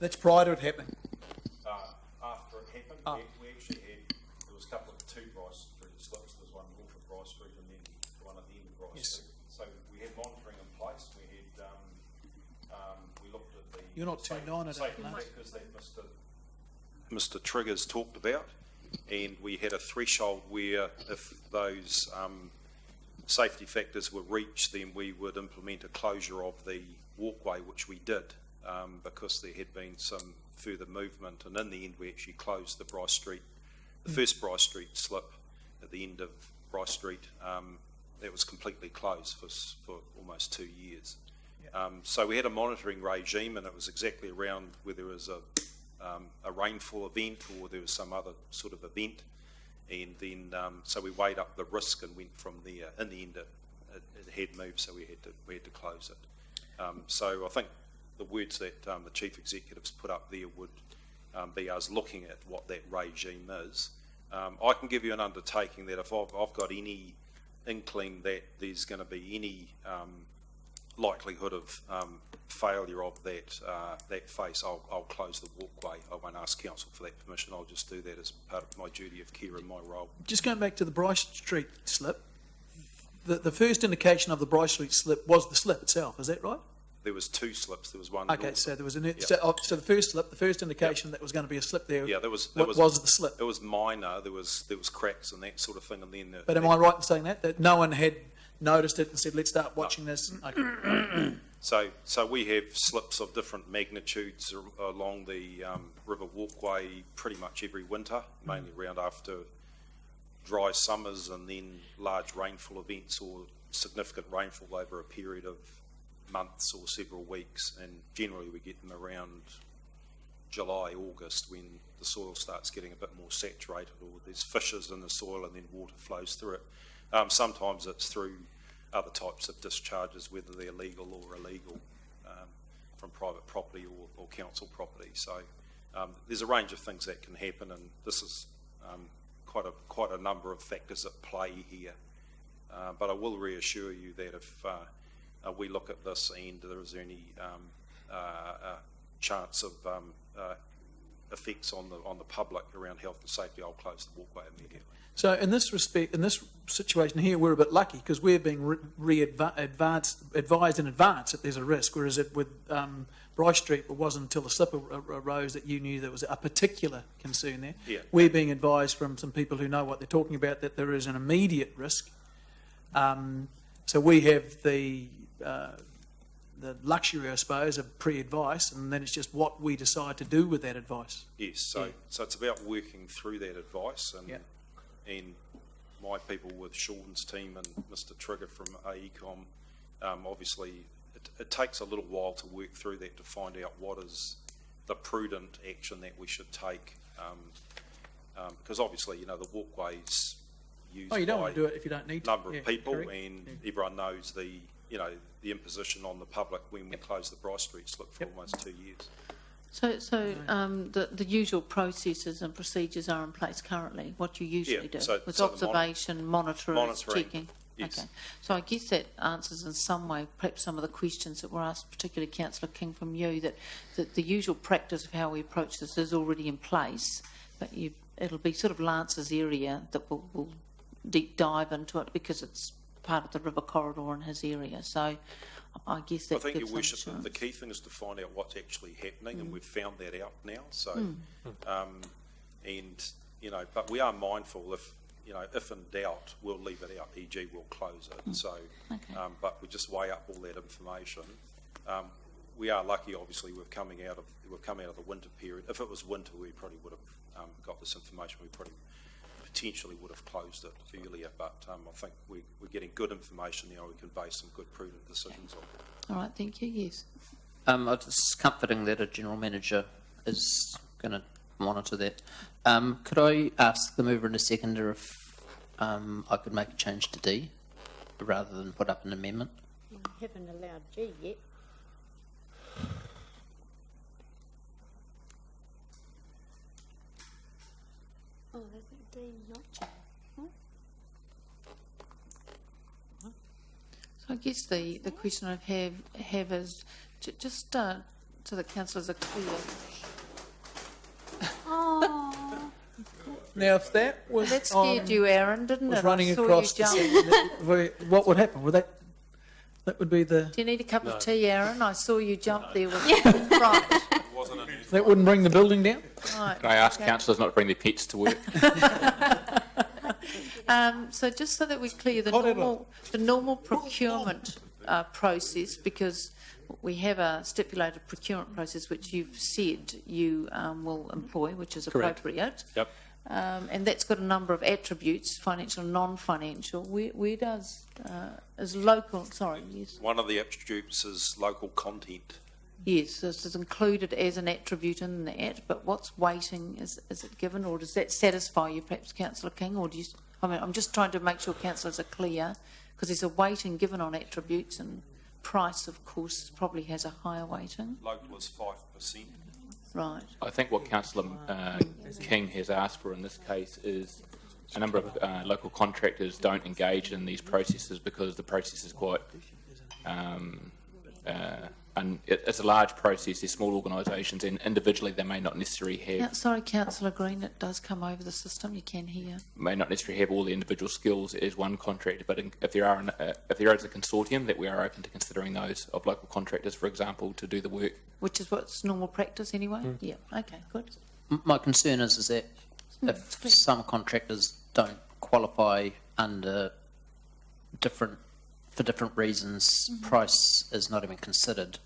that's prior to it happening. After it happened, we actually had, there was a couple of two Bryce Street slips. There was one north of Bryce Street and then one at the end of Bryce Street. So we had monitoring in place. We had, we looked at the You're not turned on at safety factors that Mr. Triggers talked about, and we had a threshold where if those safety factors were reached, then we would implement a closure of the walkway, which we did, because there had been some further movement, and in the end we actually closed the Bryce Street, the first Bryce Street slip at the end of Bryce Street. That was completely closed for almost 2 years. So we had a monitoring regime, and it was exactly around where there was a rainfall event or there was some other sort of event, and then so we weighed up the risk and went from there. In the end, it had moved, so we had to close it. So I think the words that the chief executives put up there would be us looking at what that regime is. I can give you an undertaking that if I've got any inkling that there's going to be any likelihood of failure of that face, I'll close the walkway. I won't ask council for that permission. I'll just do that as part of my duty of care in my role. Just going back to the Bryce Street slip, the first indication of the Bryce Street slip was the slip itself, is that right? There was two slips. There was one. Okay, so there was so the first slip, the first indication that was going to be a slip there. Yeah, there was the slip. It was minor. There was cracks and that sort of thing, and then. But am I right in saying that no one had noticed it and said, let's start watching this? Okay. So we have slips of different magnitudes along the river walkway pretty much every winter, mainly around after dry summers and then large rainfall events or significant rainfall over a period of months or several weeks, and generally we get them around July, August, when the soil starts getting a bit more saturated or there's fissures in the soil and then water flows through it. Sometimes it's through other types of discharges, whether they're legal or illegal, from private property or council property. So there's a range of things that can happen, and this is quite a number of factors at play here. But I will reassure you that if we look at this and there is any chance of effects on the public around health and safety, I'll close the walkway immediately. So in this respect, in this situation here, we're a bit lucky because we're being advised in advance that there's a risk, whereas with Bryce Street, it wasn't until the slip arose that you knew there was a particular concern there. Yeah. We're being advised from some people who know what they're talking about that there is an immediate risk. So we have the luxury, I suppose, of pre-advice, and then it's just what we decide to do with that advice. Yes, so it's about working through that advice, and my people with Sean's team and Mr. Trigger from AECOM, obviously it takes a little while to work through that to find out what is the prudent action that we should take, because obviously, the walkway's used you don't by want to do it if you don't need to. Number of people, and everyone knows the imposition on the public when we closed the Bryce Street slip for almost 2 years. So the usual processes and procedures are in place currently, what you usually do, with observation, monitoring, checking. Yes. Okay. So I guess that answers in some way perhaps some of the questions that were asked, particularly Councillor King from you, that the usual practice of how we approach this is already in place, but it'll be sort of Lance's area that will deep dive into it because it's part of the river corridor in his area. So I guess that I think, gives Your Worship, some the key thing is to find out what's actually happening, and we've found that out now. So, and you know, but we are mindful if in doubt, we'll leave it out. E.g., we'll close it. So, but we just weigh up all that information. We are lucky, obviously. We've come out of the winter period. If it was winter, we probably would have got this information. We probably potentially would have closed it earlier. But I think we're getting good information now. We can base some good, prudent decisions on. All right, thank you. Yes. It's comforting that a general manager is going to monitor that. Could I ask the mover and the seconder if I could make a change to D rather than put up an amendment? You haven't allowed G yet. Oh, that's D, not G. So I guess the question I have is just so that councillors are clear. Oh. Now, if that was That scared you, Aaron, didn't it? running I saw across you the jump. what would happen? Would that would be the... Do you need a cup of tea, Aaron? I saw you jump there with front. That wouldn't bring the building down? Right. Can I ask councillors not to bring their pets to work? So just so that we're clear, the normal procurement process, because we have a stipulated procurement process which you've said you will employ, which is appropriate. Yep. And that's got a number of attributes, financial and non-financial. Where does, is local, sorry, yes. One of the attributes is local content. Yes, this is included as an attribute in that, but what's weighting is it given, or does that satisfy you, perhaps, Councillor King, or do you, I mean, I'm just trying to make sure councillors are clear, because there's a weighting given on attributes, and price, of course, probably has a higher weighting. Local is 5%. Right. I think what Councillor King has asked for in this case is a number of local contractors don't engage in these processes because the process is quite and it's a large process. They're small organisations, and individually they may not necessarily have. Yeah, sorry, Councillor Green, it does come over the system. You can hear. May not necessarily have all the individual skills as one contractor, but if there is a consortium, that we are open to considering those of local contractors, for example, to do the work. Which is what's normal practice anyway. Yeah. Okay. Good. My concern is that if some contractors don't qualify under for different reasons, price is not even considered.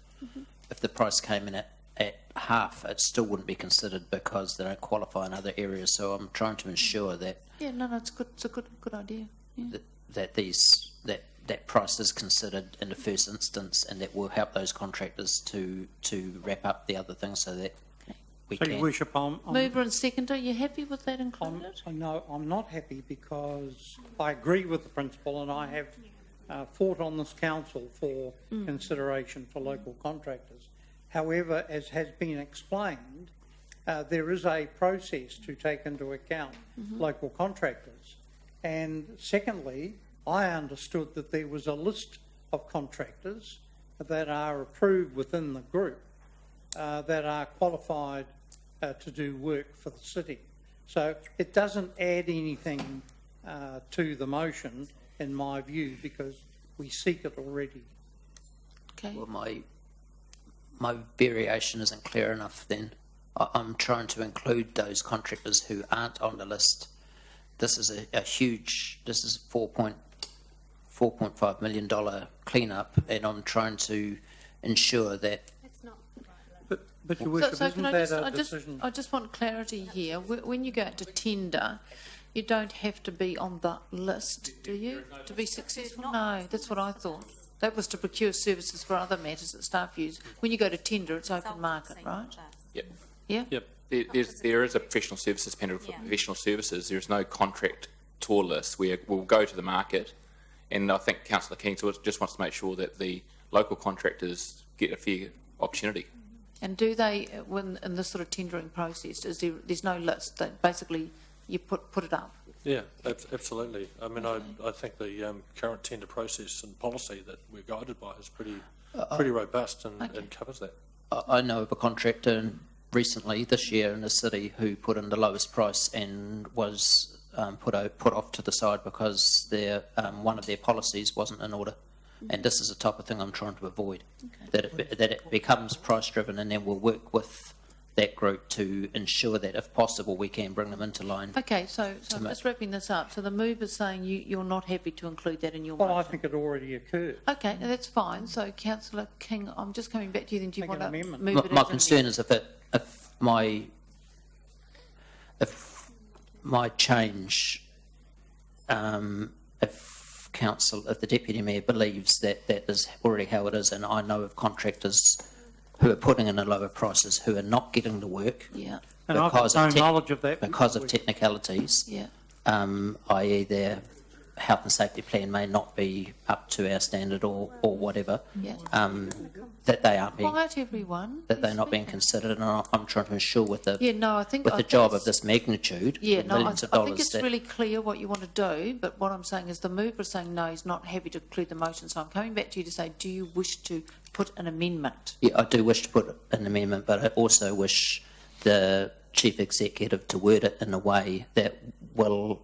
If the price came in at half, it still wouldn't be considered because they don't qualify in other areas. So I'm trying to ensure that Yeah. No. It's good. It's a good idea. Yeah. that price is considered in the first instance, and that will help those contractors to wrap up the other things so that we So, can. Your Worship, Mover and seconder, are you happy with that included? No, I'm not happy because I agree with the principle, and I have fought on this council for consideration for local contractors. However, as has been explained, there is a process to take into account local contractors. And secondly, I understood that there was a list of contractors that are approved within the group that are qualified to do work for the city. So it doesn't add anything to the motion, in my view, because we seek it already. Okay. Well, my variation isn't clear enough then. I'm trying to include those contractors who aren't on the list. This is a huge, this is $4.5 million clean-up, and I'm trying to ensure that. That's not But Your Worship, isn't that a I decision? just want clarity here. When you go out to tender, you don't have to be on the list, do you, to be successful? No, that's what I thought. That was to procure services for other matters that staff use. When you go to tender, it's open market, right? Yep. Yeah? Yep. There is a professional services panel for professional services. There is no contract tour list. We'll go to the market, and I think Councillor King just wants to make sure that the local contractors get a fair opportunity. And do they, when in this sort of tendering process, there's no list, that basically you put it up? Yeah, absolutely. I mean, I think the current tender process and policy that we're guided by is pretty robust and covers that. I know of a contractor recently this year in the city who put in the lowest price and was put off to the side because their one of their policies wasn't in order. And this is the type of thing I'm trying to avoid, that it becomes price driven, and then we'll work with that group to ensure that if possible we can bring them into line. Okay, so I'm just wrapping this up. So the mover's saying you're not happy to include that in your motion? Well, I think it already occurred. Okay, now that's fine. So Councillor King, I'm just coming back to you then. Do you Make want an to amendment. move it My as an concern is if my change, if the deputy mayor believes that is already how it is, and I know of contractors who are putting in the lower prices who are not getting the work Yeah, And I've got no knowledge of that. because of technicalities, yeah. i.e. their health and safety plan may not be up to our standard or whatever, Yeah. that they aren't being, Quiet, everyone. that they're not being considered, and I'm trying to ensure with the Yeah, no, I think... with I the think job it's- of this magnitude, Yeah, no, millions of I dollars, think it's that really clear what you want to do, but what I'm saying is the mover is saying no, he's not happy to include the motion. So I'm coming back to you to say, do you wish to put an amendment? yeah, I do wish to put an amendment, but I also wish the chief executive to word it in a way that will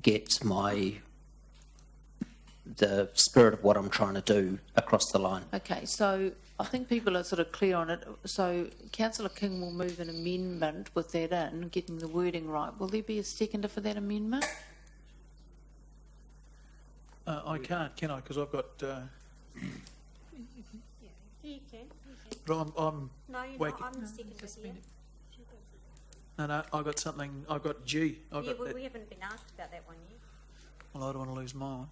get the spirit of what I'm trying to do across the line. Okay, so I think people are sort of clear on it. So Councillor King will move an amendment with that in, getting the wording right. Will there be a seconder for that amendment? I can't, can I? Because I've got. Yeah, you can. But I'm No, you're Wake- not. I'm the second here. no, I got something. I got G. I Yeah, got well, that. we haven't been asked about that one yet. Well, I don't want to lose mine.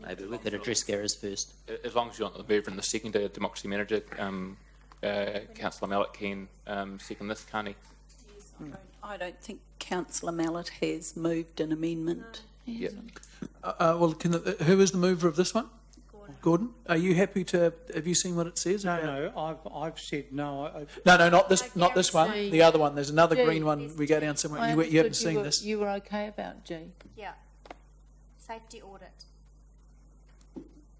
Maybe we could address Gareth first. As long as you want the mover and the seconder, democracy manager, Councillor Mallett can second this, can't he? I don't think Councillor Mallett has moved an amendment. Yep. Well, who is the mover of this one? Gordon. Are you happy to? Have you seen what it says? about- No, I've said no. No, not this one. G. The other one. There's another G. green one. We go down somewhere. I You haven't understood seen this. You were okay about G. Yeah. Safety audit.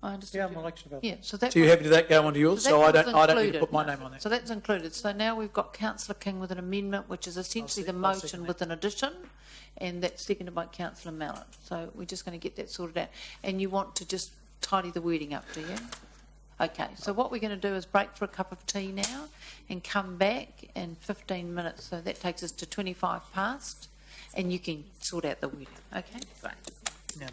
I understood. Yeah, you. I'm election about Yeah, so that. So you happy to that go onto yours? So I that don't. was I don't need to included. put my name on that. So that's included. So now we've got Councillor King with an amendment, which is essentially the I'll second motion that. with an addition, and that's seconded by Councillor Mallett. So we're just going to get that sorted out. And you want to just tidy the wording up, do you? Okay, so what we're going to do is break for a cup of tea now and come back in 15 minutes. So that takes us to 25 past, and you can sort out the wording, okay? No.